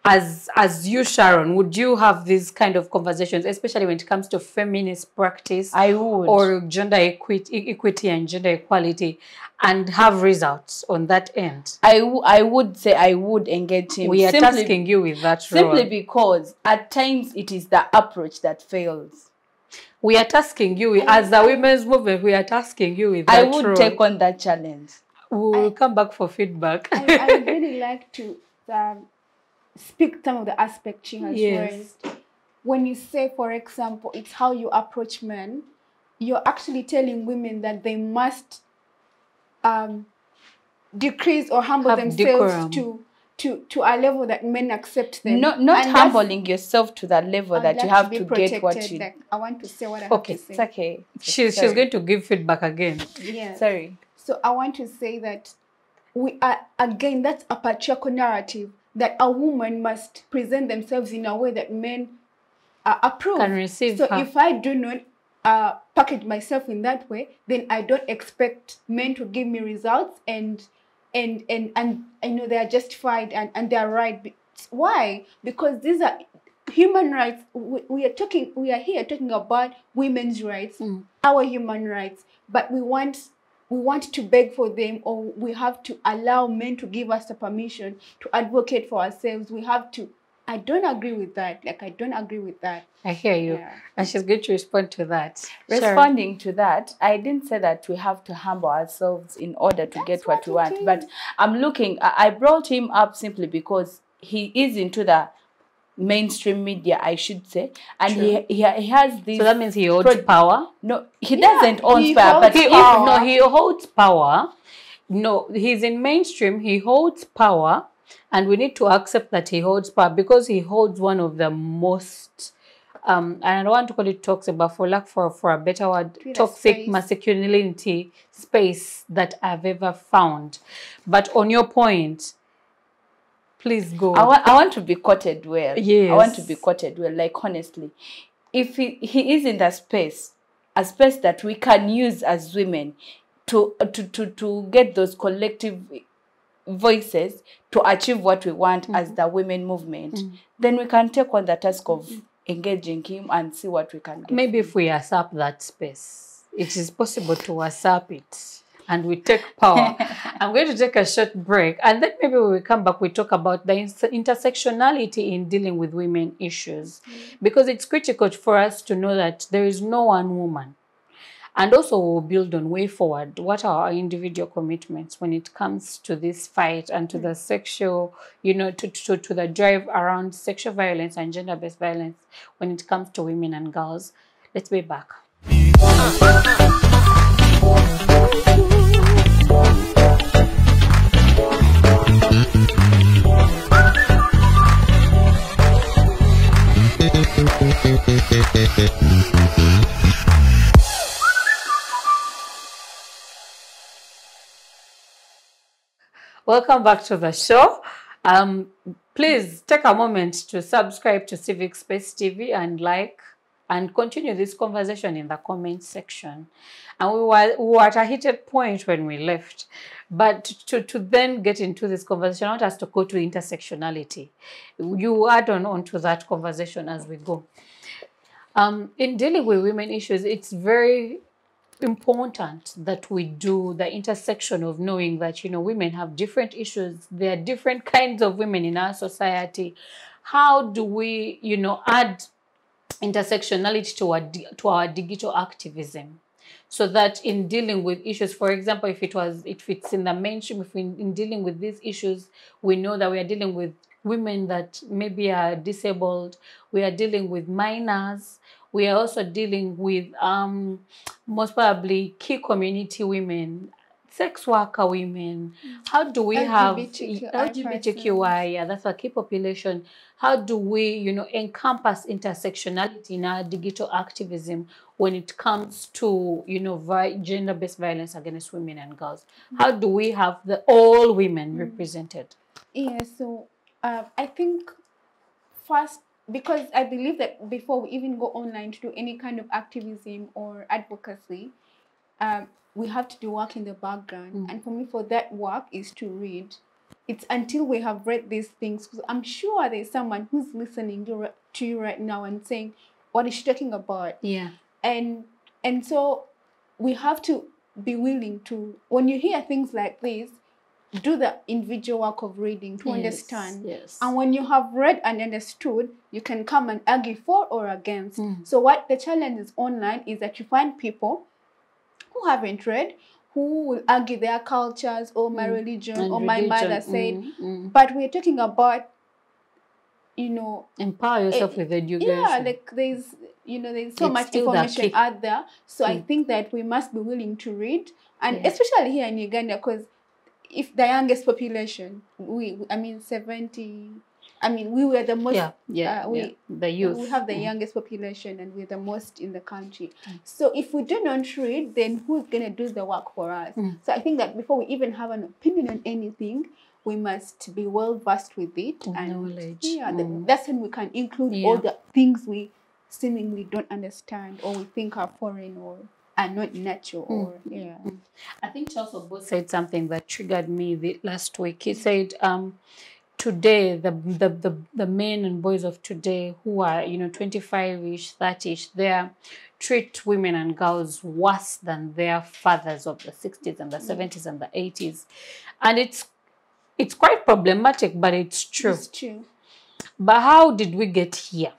Speaker 1: As you, Sharon, would you have these kind of conversations, especially when it comes to feminist practice?
Speaker 2: I would.
Speaker 1: Or gender equity and gender equality, and have results on that end?
Speaker 2: I would say I would engage him.
Speaker 1: We are tasking you with that role.
Speaker 2: Simply because at times it is the approach that fails.
Speaker 1: We are tasking you, as the women's movement, we are tasking you with that role.
Speaker 2: I would take on that challenge.
Speaker 1: We'll come back for feedback.
Speaker 3: I would really like to speak some of the aspects she has raised. When you say, for example, it's how you approach men, you're actually telling women that they must decrease or humble
Speaker 1: Have
Speaker 3: themselves
Speaker 1: decorum.
Speaker 3: to a level that men accept them.
Speaker 2: Not
Speaker 3: And
Speaker 2: humbling yourself to that level
Speaker 3: I'd
Speaker 2: that
Speaker 3: like
Speaker 2: you have
Speaker 3: be
Speaker 2: to get what
Speaker 3: protected,
Speaker 2: you...
Speaker 3: like, I want to say what I
Speaker 1: Okay.
Speaker 3: have to say.
Speaker 2: It's okay.
Speaker 1: She's
Speaker 2: Sorry.
Speaker 1: going to give feedback again.
Speaker 3: Yes.
Speaker 2: Sorry.
Speaker 3: So I want to say that we are, again, that's a patriarchal narrative that a woman must present themselves in a way that men approve.
Speaker 1: Can receive
Speaker 3: so
Speaker 1: her.
Speaker 3: if I do not package myself in that way, then I don't expect men to give me results and I know they are justified and they are right. Why? Because these are human rights. We are here talking about women's rights, our human rights, but we want to beg for them, or we have to allow men to give us the permission to advocate for ourselves. We have to. I don't agree with that. Like, I don't agree with that.
Speaker 1: I hear you.
Speaker 3: Yeah.
Speaker 1: And she's going to respond to that.
Speaker 2: Responding to that, I didn't say that we have to humble ourselves in order to get what we want. But I'm looking, I brought him up simply because he is into the mainstream media, I should say. And he has this...
Speaker 1: So that means he holds power?
Speaker 2: No, he doesn't own power. But
Speaker 1: he holds power. No, he's in mainstream. He holds power. And we need to accept that he holds power because he holds one of the most, and I don't want to call it toxic, but for lack for a better word, toxic masculinity space that I've ever found. But on your point, please go.
Speaker 2: I want to be quoted well.
Speaker 1: Yes.
Speaker 2: I want to be quoted well, like, honestly. If he is in that space, a space that we can use as women to get those collective voices to achieve what we want as the women movement, then we can take on the task of engaging him and see what we can get.
Speaker 1: Maybe if we usurp that space, it is possible to usurp it and we take power. I'm going to take a short break, and then maybe when we come back, we talk about the intersectionality in dealing with women issues, because it's critical for us to know that there is no one woman. And also we'll build on way forward. What are our individual commitments when it comes to this fight and to the sexual, to the drive around sexual violence and gender-based violence when it comes to women and girls. Let's be back. Welcome back to the show. Please take a moment to subscribe to Civic Space TV and like and continue this conversation in the comment section. And we were at a heated point when we left. But to then get into this conversation, I want us to go to intersectionality. You add on to that conversation as we go. In dealing with women issues, it's very important that we do the intersection of knowing that, women have different issues. There are different kinds of women in our society. How do we, add intersectionality to our digital activism, so that in dealing with issues, for example, if it's in the mainstream, if in dealing with these issues, we know that we are dealing with women that maybe are disabled, we are dealing with minors, we are also dealing with most probably key community women, sex worker women. How do we have LGBTQI? Yeah, that's a key population. How do we, encompass intersectionality in our digital activism when it comes to, gender-based violence against women and girls? How do we have all women represented?
Speaker 3: Yeah, so I think first, because I believe that before we even go online to do any kind of activism or advocacy, we have to do work in the background. And for me, for that work is to read. It's until we have read these things, because I'm sure there's someone who's listening to you right now and saying, what is she talking about?
Speaker 1: Yeah.
Speaker 3: And so we have to be willing to, when you hear things like this, do the individual work of reading to understand.
Speaker 1: Yes.
Speaker 3: And when you have read and understood, you can come and argue for or against. So what the challenge is online is that you find people who haven't read, who will argue their cultures or my religion or my mother said. But we're talking about,
Speaker 1: empower yourself with education.
Speaker 3: Yeah, like there's so much information out there. So I think that we must be willing to read, and especially here in Uganda, because if the youngest population, I mean 70, I mean we were the most,
Speaker 1: the youth.
Speaker 3: We have the youngest population and we're the most in the country. So if we do not read, then who's going to do the work for us? So I think that before we even have an opinion on anything, we must be well versed with it. And
Speaker 1: knowledge.
Speaker 3: That's when we can include all the things we seemingly don't understand or we think are foreign or are not natural. Or
Speaker 1: I think Charles both said something that triggered me last week. He said, today, the men and boys of today who are, 25-ish, 30-ish, they treat women and girls worse than their fathers of the 60s and the 70s and the 80s. And it's quite problematic, but it's true.
Speaker 3: It's true.
Speaker 1: But how did we get here?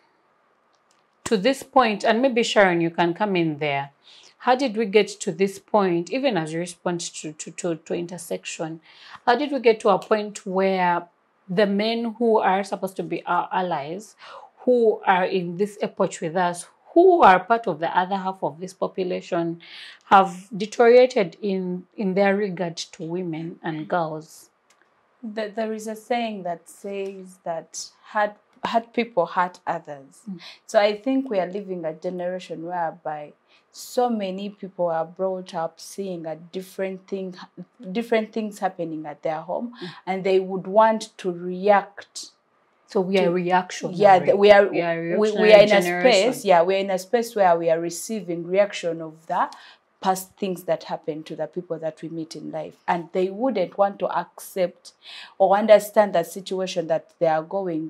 Speaker 1: To this point, and maybe Sharon, you can come in there. How did we get to this point, even as a response to intersection? How did we get to a point where the men who are supposed to be our allies, who are in this epoch with us, who are part of the other half of this population, have deteriorated in their regard to women and girls?
Speaker 2: There is a saying that says that hurt people hurt others. So I think we are living a generation whereby so many people are brought up seeing a different things happening at their home, and they would want to react.
Speaker 1: So we are reactionary.
Speaker 2: Yeah, we are in a space.
Speaker 1: Yeah,
Speaker 2: we are in a space where we are receiving reaction of the past things that happen to the people that we meet in life, and they wouldn't want to accept or understand the situation that they are going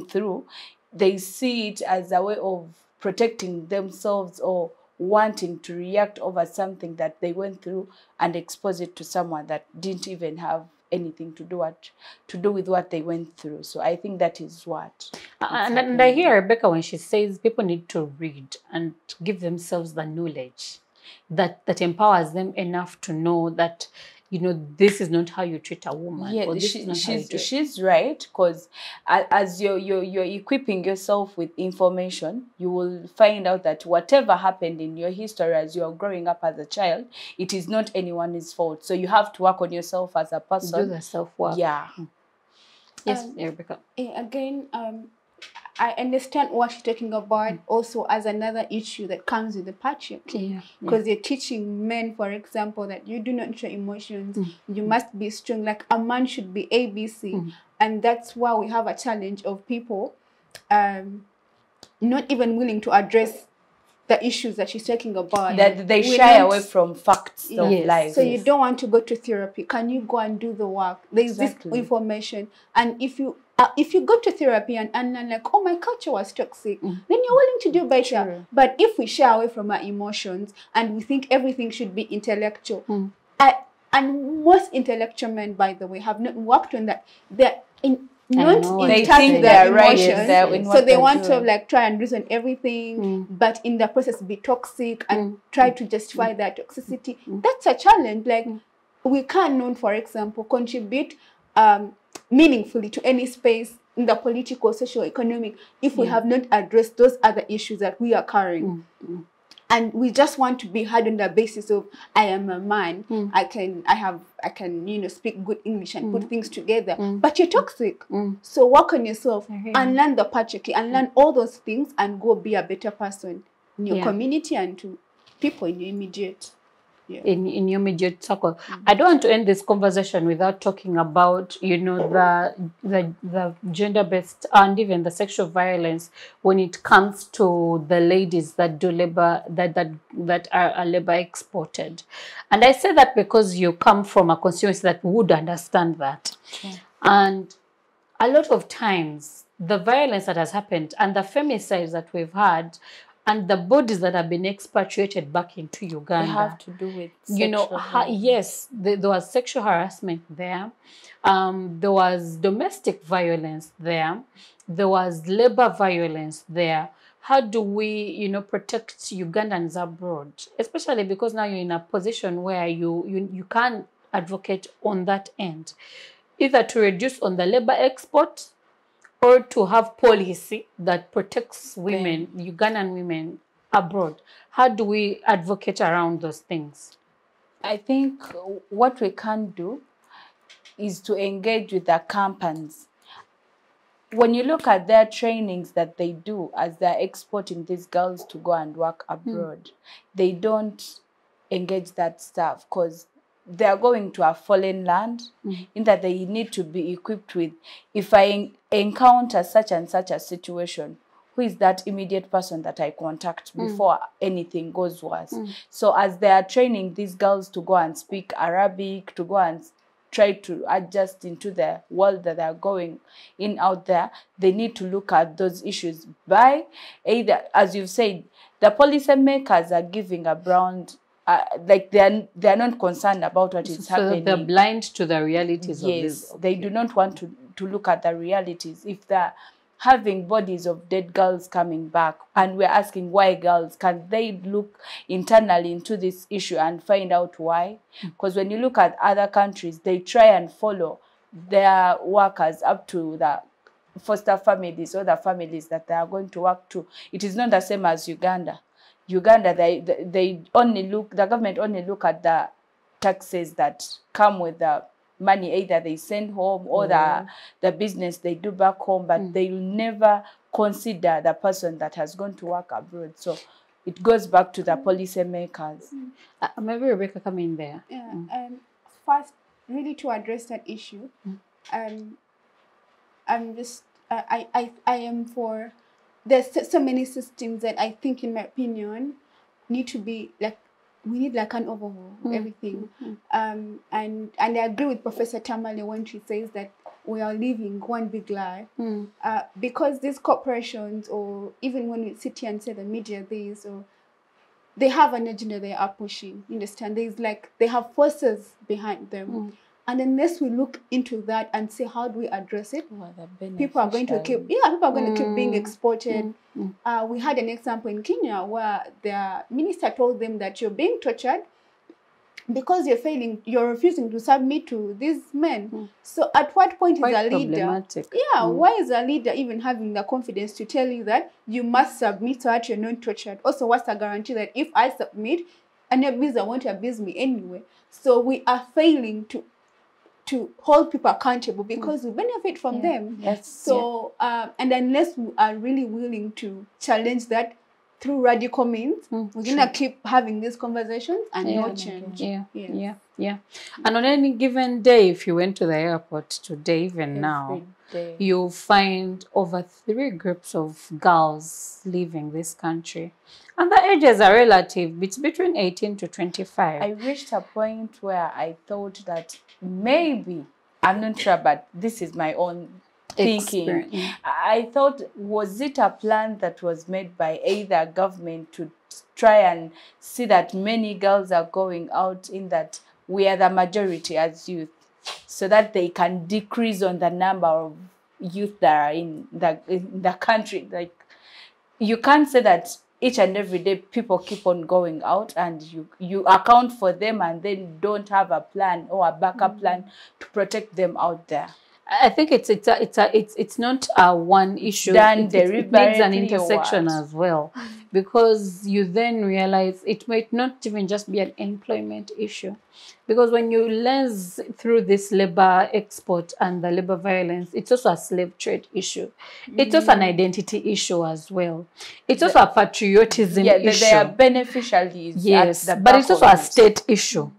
Speaker 2: through. They see it as a way of protecting themselves or wanting to react over something that they went through and expose it to someone that didn't even have anything to do with what they went through. So I think that is what.
Speaker 1: And I hear Rebecca when she says people need to read and give themselves the knowledge that empowers them enough to know that, this is not how you treat a woman.
Speaker 2: Yeah,
Speaker 1: or this is not how you do it.
Speaker 2: She's right, because as you're equipping yourself with information, you will find out that whatever happened in your history as you're growing up as a child, it is not anyone's fault. So you have to work on yourself as a person.
Speaker 1: Do the self-work.
Speaker 2: Yeah.
Speaker 1: Yes, Rebecca.
Speaker 3: Again, I understand what she's talking about also as another issue that comes with the patriarchy. Because you're teaching men, for example, that you do not show emotions, you must be strong, like a man should be ABC. And that's why we have a challenge of people not even willing to address the issues that she's talking about.
Speaker 2: That they shy away from facts of life.
Speaker 3: So you don't want to go to therapy. Can you go and do the work? There's this information. And if you go to therapy and learn like, oh, my culture was toxic, then you're willing to do better.
Speaker 1: True.
Speaker 3: But if we shy away from our emotions and we think everything should be intellectual, and most intellectual men, by the way, have not worked on that. They're not in touch with their emotions, so they want to try and reason everything, but in the process be toxic and try to justify their toxicity. That's a challenge. Like we cannot, for example, contribute meaningfully to any space in the political, social, economic if we have not addressed those other issues that we are carrying. And we just want to be heard on the basis of I am a man, I can speak good English and put things together. But you're toxic. So work on yourself and learn the patriarchy and learn all those things and go be a better person in your community and to people in your immediate
Speaker 1: in your immediate circle. I don't want to end this conversation without talking about, the gender-based and even the sexual violence when it comes to the ladies that do labor, that are labor exported. And I say that because you come from a constituency that would understand that. And a lot of times, the violence that has happened and the femicides that we've had and the bodies that have been expatriated back into Uganda.
Speaker 2: They have to do with sexual
Speaker 1: there was sexual harassment there. There was domestic violence there. There was labor violence there. How do we, protect Ugandans abroad? Especially because now you're in a position where you can't advocate on that end. Either to reduce on the labor export or to have policy that protects women, Ugandan women abroad. How do we advocate around those things?
Speaker 2: I think what we can do is to engage with the companies. When you look at their trainings that they do as they're exporting these girls to go and work abroad, they don't engage that stuff because they're going to a foreign land in that they need to be equipped with, if I encounter such and such a situation, who is that immediate person that I contact before anything goes worse? So as they are training these girls to go and speak Arabic, to go and try to adjust into the world that they're going in out there, they need to look at those issues by either, as you've said, the policy makers are giving a brown, like they're not concerned about what is happening.
Speaker 1: They're blind to the realities of this.
Speaker 2: Yes, they do not want to look at the realities. If they're having bodies of dead girls coming back and we're asking why girls, can they look internally into this issue and find out why? Because when you look at other countries, they try and follow their workers up to the foster families or the families that they are going to work to. It is not the same as Uganda. Uganda, they only look, the government only look at the taxes that come with the money either they send home or the business they do back home, but they will never consider the person that has gone to work abroad. So it goes back to the policy makers.
Speaker 1: Maybe Rebecca come in there.
Speaker 3: Yeah, first, really to address that issue, I'm just, I am for, there's so many systems that I think, in my opinion, need to be like, we need like an overhaul of everything. And I agree with Professor Tamale when she says that we are living one big lie. Because these corporations, or even when we sit here and say the media, they have an agenda they are pushing. You understand? There's like, they have forces behind them. And unless we look into that and say, how do we address it? People are going to keep, people are going to keep being exported. We had an example in Kenya where the minister told them that you're being tortured because you're refusing to submit to these men. So at what point is a leader? Why is a leader even having the confidence to tell you that you must submit so that you're not tortured? Also, what's the guarantee that if I submit, an abuser won't abuse me anyway? So we are failing to hold people accountable because we benefit from them. So, and unless we are really willing to challenge that through radical means, we're going to keep having these conversations and no change.
Speaker 1: And on any given day, if you went to the airport today, even now, you'll find over 3 groups of girls leaving this country. And the ages are relative. It's between 18 to 25.
Speaker 2: I reached a point where I thought that maybe, I'm not sure, but this is my own thinking. I thought, was it a plan that was made by either government to try and see that many girls are going out, in that we are the majority as youth, so that they can decrease on the number of youth that are in the country? Like, you can't say that each and every day people keep on going out and you account for them and then don't have a plan or a backup plan to protect them out there.
Speaker 1: I think it's not a one issue. It needs an intersection as well, because you then realize it might not even just be an employment issue, because when you lens through this labor export and the labor violence, it's also a slave trade issue. It's also an identity issue as well. It's also a patriotism issue.
Speaker 2: They are beneficiaries.
Speaker 1: Yes, but it's also a state issue.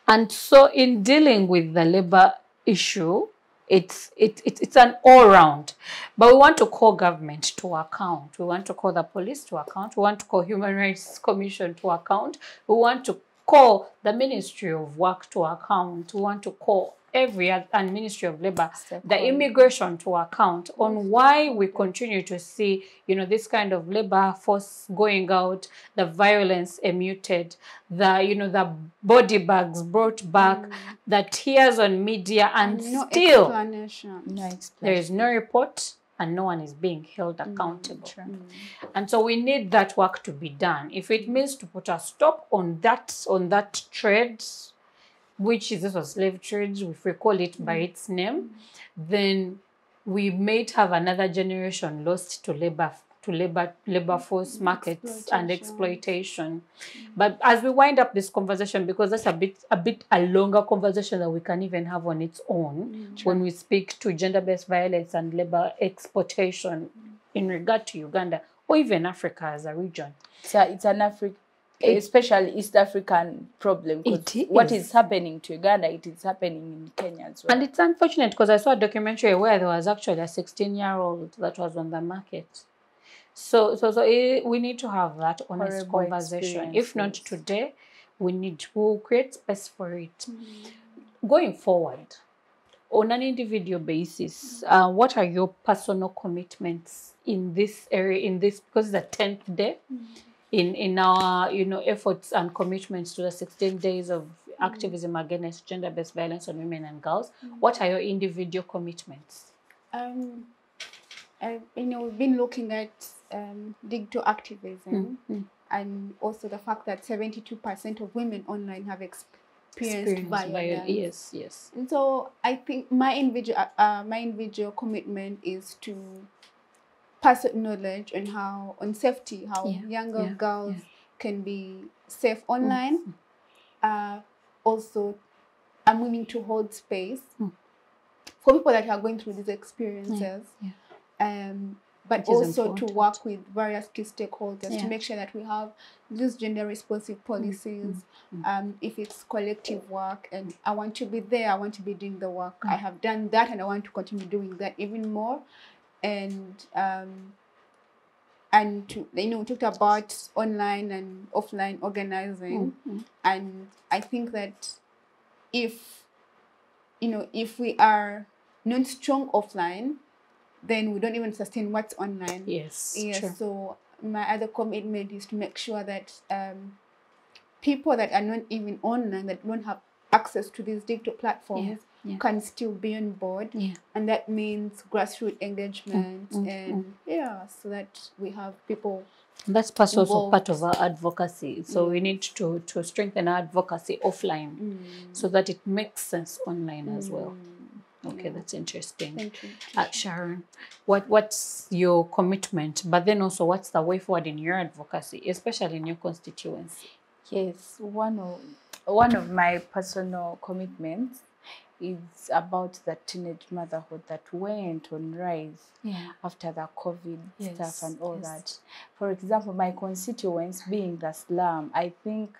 Speaker 1: And so in dealing with the labor issue, it's an all-round. But we want to call government to account. We want to call the police to account. We want to call Human Rights Commission to account. We want to call the Ministry of Work to account. We want to call every and Ministry of Labor, the immigration to account on why we continue to see, this kind of labor force going out, the violence muted, the body bags brought back, the tears on media, and still there is no report and no one is being held accountable. And so we need that work to be done. If it means to put a stop on that trade, which is also slave trade, if we call it by its name, then we might have another generation lost to labor to labor force markets and exploitation. But as we wind up this conversation, because that's a longer conversation that we can even have on its own when we speak to gender-based violence and labor exploitation in regard to Uganda or even Africa as a region.
Speaker 2: So it's an especially East African problem. What is happening to Uganda, it is happening in Kenya as well.
Speaker 1: And it's unfortunate because I saw a documentary where there was actually a 16-year-old that was on the market. So we need to have that honest conversation. If not today, we'll create space for it. Going forward, on an individual basis, what are your personal commitments in this area, because it's the 10th day in our, efforts and commitments to the 16 days of activism against gender-based violence on women and girls? What are your individual commitments?
Speaker 3: We've been looking at digital activism and also the fact that 72% of women online have experienced violence.
Speaker 1: Yes.
Speaker 3: And so I think my individual commitment is to pass on knowledge on safety, how younger girls can be safe online. Also, I'm willing to hold space for people that are going through these experiences. But also to work with various key stakeholders to make sure that we have these gender responsive policies. If it's collective work, and I want to be there, I want to be doing the work. I have done that and I want to continue doing that even more. And we talked about online and offline organizing. And I think that if we are not strong offline, then we don't even sustain what's online.
Speaker 1: Yes.
Speaker 3: So my other commitment is to make sure that people that are not even online, that don't have access to these digital platforms, can still be on board. And that means grassroots engagement so that we have people.
Speaker 1: That's also part of our advocacy. So we need to strengthen our advocacy offline so that it makes sense online as well. Okay, that's interesting.
Speaker 3: Thank you.
Speaker 1: Sharon, what's your commitment? But then also, what's the way forward in your advocacy, especially in your constituency?
Speaker 2: Yes, one of my personal commitments is about the teenage motherhood that went on rise after the COVID stuff and all that. For example, my constituents being the slum, I think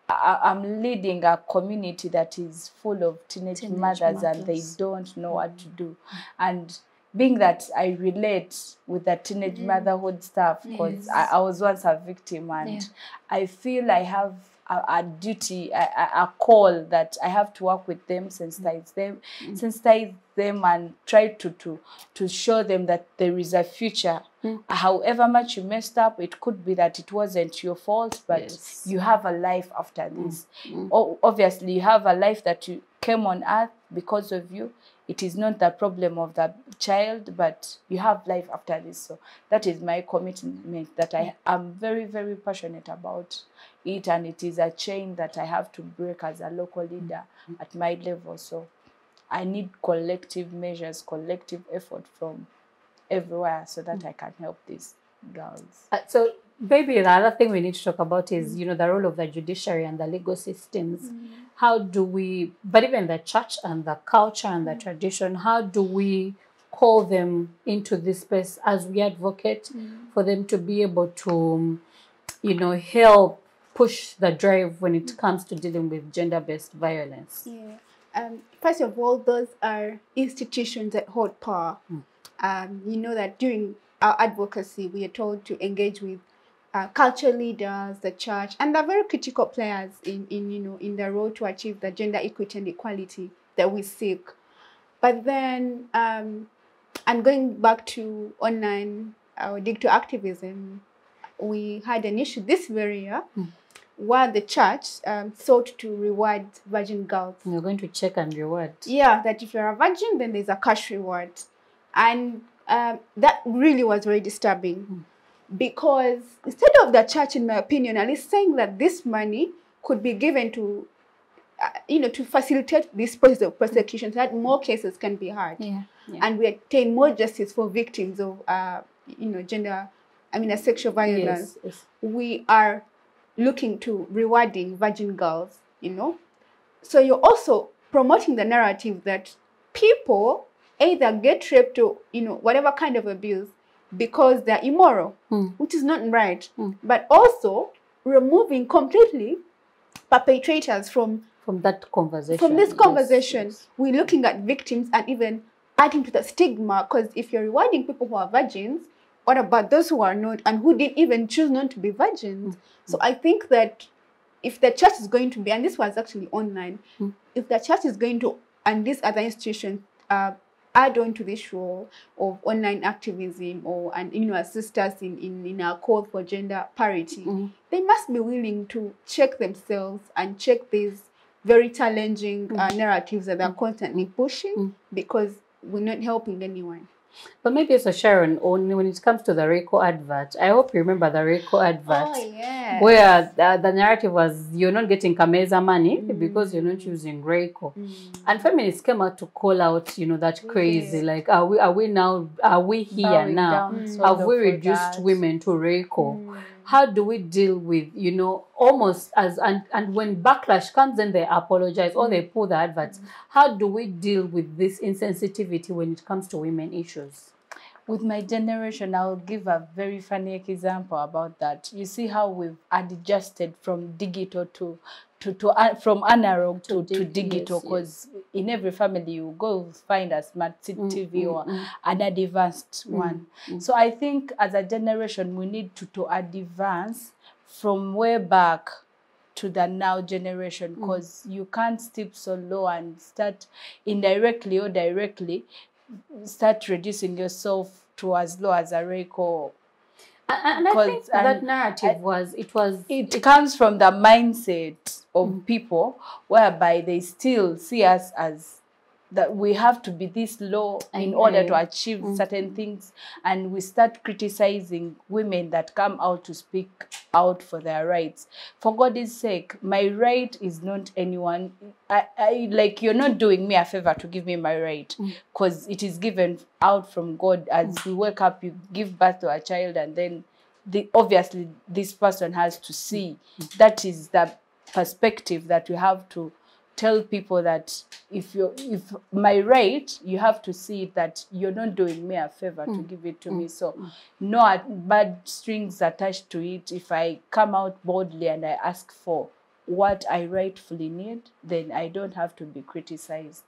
Speaker 2: I'm leading a community that is full of teenage mothers and they don't know what to do. And being that I relate with the teenage motherhood stuff, because I was once a victim, and I feel I have a duty, a call that I have to work with them, sensitize them and try to show them that there is a future. However much you messed up, it could be that it wasn't your fault, but you have a life after this. Obviously, you have a life that you came on earth because of you. It is not the problem of the child, but you have life after this. So that is my commitment, that I am very, very passionate about it, and it is a chain that I have to break as a local leader at my level. So I need collective measures, collective effort from everywhere so that I can help these girls.
Speaker 1: So maybe the other thing we need to talk about is, the role of the judiciary and the legal systems. How do we, but even the church and the culture and the tradition, how do we call them into this space as we advocate for them to be able to, help push the drive when it comes to dealing with gender-based violence?
Speaker 3: First of all, those are institutions that hold power. That during our advocacy, we are told to engage with culture leaders, the church, and the very critical players in the road to achieve the gender equity and equality that we seek. But then, and going back to online or digital activism, we had an issue this very year where the church sought to reward virgin girls.
Speaker 1: You're going to check and reward.
Speaker 3: Yeah, that if you're a virgin, then there's a cash reward. And that really was very disturbing. Because instead of the church, in my opinion, at least saying that this money could be given to, to facilitate this process of prosecution so that more cases can be heard. And we attain more justice for victims of sexual violence, we are looking to rewarding virgin girls, So you're also promoting the narrative that people either get raped or, whatever kind of abuse because they're immoral, which is not right. But also removing completely perpetrators from
Speaker 1: that conversation.
Speaker 3: From this conversation,
Speaker 1: yes.
Speaker 3: We're looking at victims and even adding to the stigma, because if you're rewarding people who are virgins, what about those who are not and who didn't even choose not to be virgins? So I think that if the church is going to be, and this was actually online, if the church is going to, and these other institutions add on to this role of online activism and assist us in our call for gender parity, they must be willing to check themselves and check these very challenging narratives that they're constantly pushing, because we're not helping anyone.
Speaker 1: But maybe it's a Sharon, only when it comes to the Reiko advert. I hope you remember the Reiko advert.
Speaker 3: Oh, yeah.
Speaker 1: Where the narrative was, you're not getting Kameza money because you're not using Reiko. And feminists came out to call out, that crazy. Like, are we here now? Have we reduced women to Reiko? How do we deal with, almost and when backlash comes and they apologize or they pull the adverts, how do we deal with this insensitivity when it comes to women issues?
Speaker 2: With my generation, I'll give a very funny example about that. You see how we've adjusted from digital from analog to digital, because in every family you go find a smart TV or an advanced one. So I think as a generation we need to advance from way back to the now generation, because you can't stoop so low and start indirectly or directly start reducing yourself to as low as a Reiko.
Speaker 1: And I think that narrative
Speaker 2: it comes from the mindset of people whereby they still see us as that we have to be this low in order to achieve certain things, and we start criticizing women that come out to speak out for their rights. For God's sake, my right is not anyone. Like, you're not doing me a favor to give me my right, because it is given out from God. As we wake up, you give birth to a child, and then obviously this person has to see. That is the perspective that we have to tell people, that if my right, you have to see that you're not doing me a favor to give it to me. So no bad strings attached to it. If I come out boldly and I ask for what I rightfully need, then I don't have to be criticized.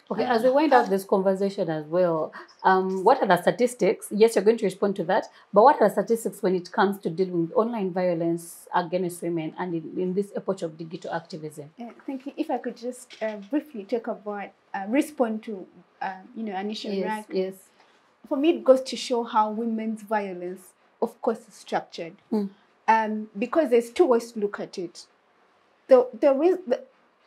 Speaker 1: Okay, as we wind up this conversation as well, what are the statistics? Yes, you're going to respond to that, but what are the statistics when it comes to dealing with online violence against women and in this epoch of digital activism?
Speaker 3: Thank you. If I could just briefly talk about, respond to, Anisha.
Speaker 1: Yes, yes.
Speaker 3: For me, it goes to show how women's violence, of course, is structured. Because there's two ways to look at it.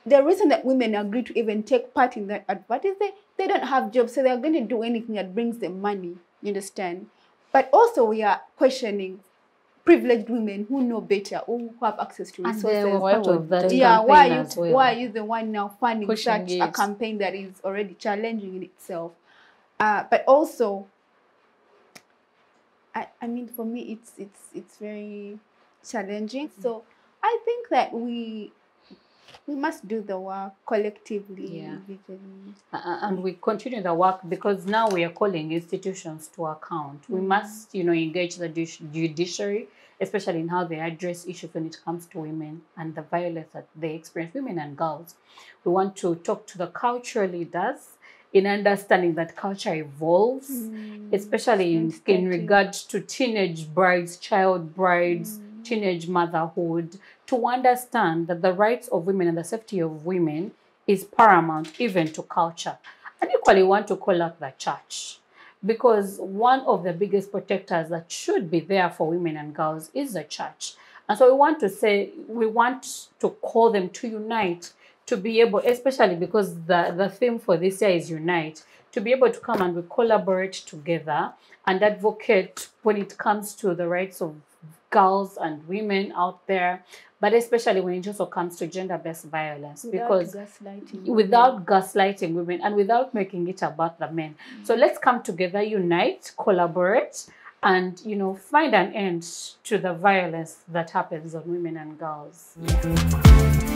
Speaker 3: The reason that women agree to even take part in that advert is they don't have jobs, so they're going to do anything that brings them money, you understand? But also we are questioning privileged women who know better, who have access to resources.
Speaker 1: And they were part of that
Speaker 3: why are you the one now funding such a campaign that is already challenging in itself? But also, I mean, for me, it's very challenging. So I think that we must do the work collectively.
Speaker 1: And we continue the work, because now we are calling institutions to account. We must, engage the judiciary, especially in how they address issues when it comes to women and the violence that they experience, women and girls. We want to talk to the cultural leaders in understanding that culture evolves, especially in regard to teenage brides, child brides, teenage motherhood, to understand that the rights of women and the safety of women is paramount even to culture. And equally want to call out the church, because one of the biggest protectors that should be there for women and girls is the church. And so we want to call them to unite to be able, especially because the theme for this year is Unite, to be able to come and we collaborate together and advocate when it comes to the rights of girls and women out there, but especially when it also comes to gender-based violence, because without gaslighting women and without making it about the men. So let's come together, unite, collaborate, and, you know, find an end to the violence that happens on women and girls. Yeah.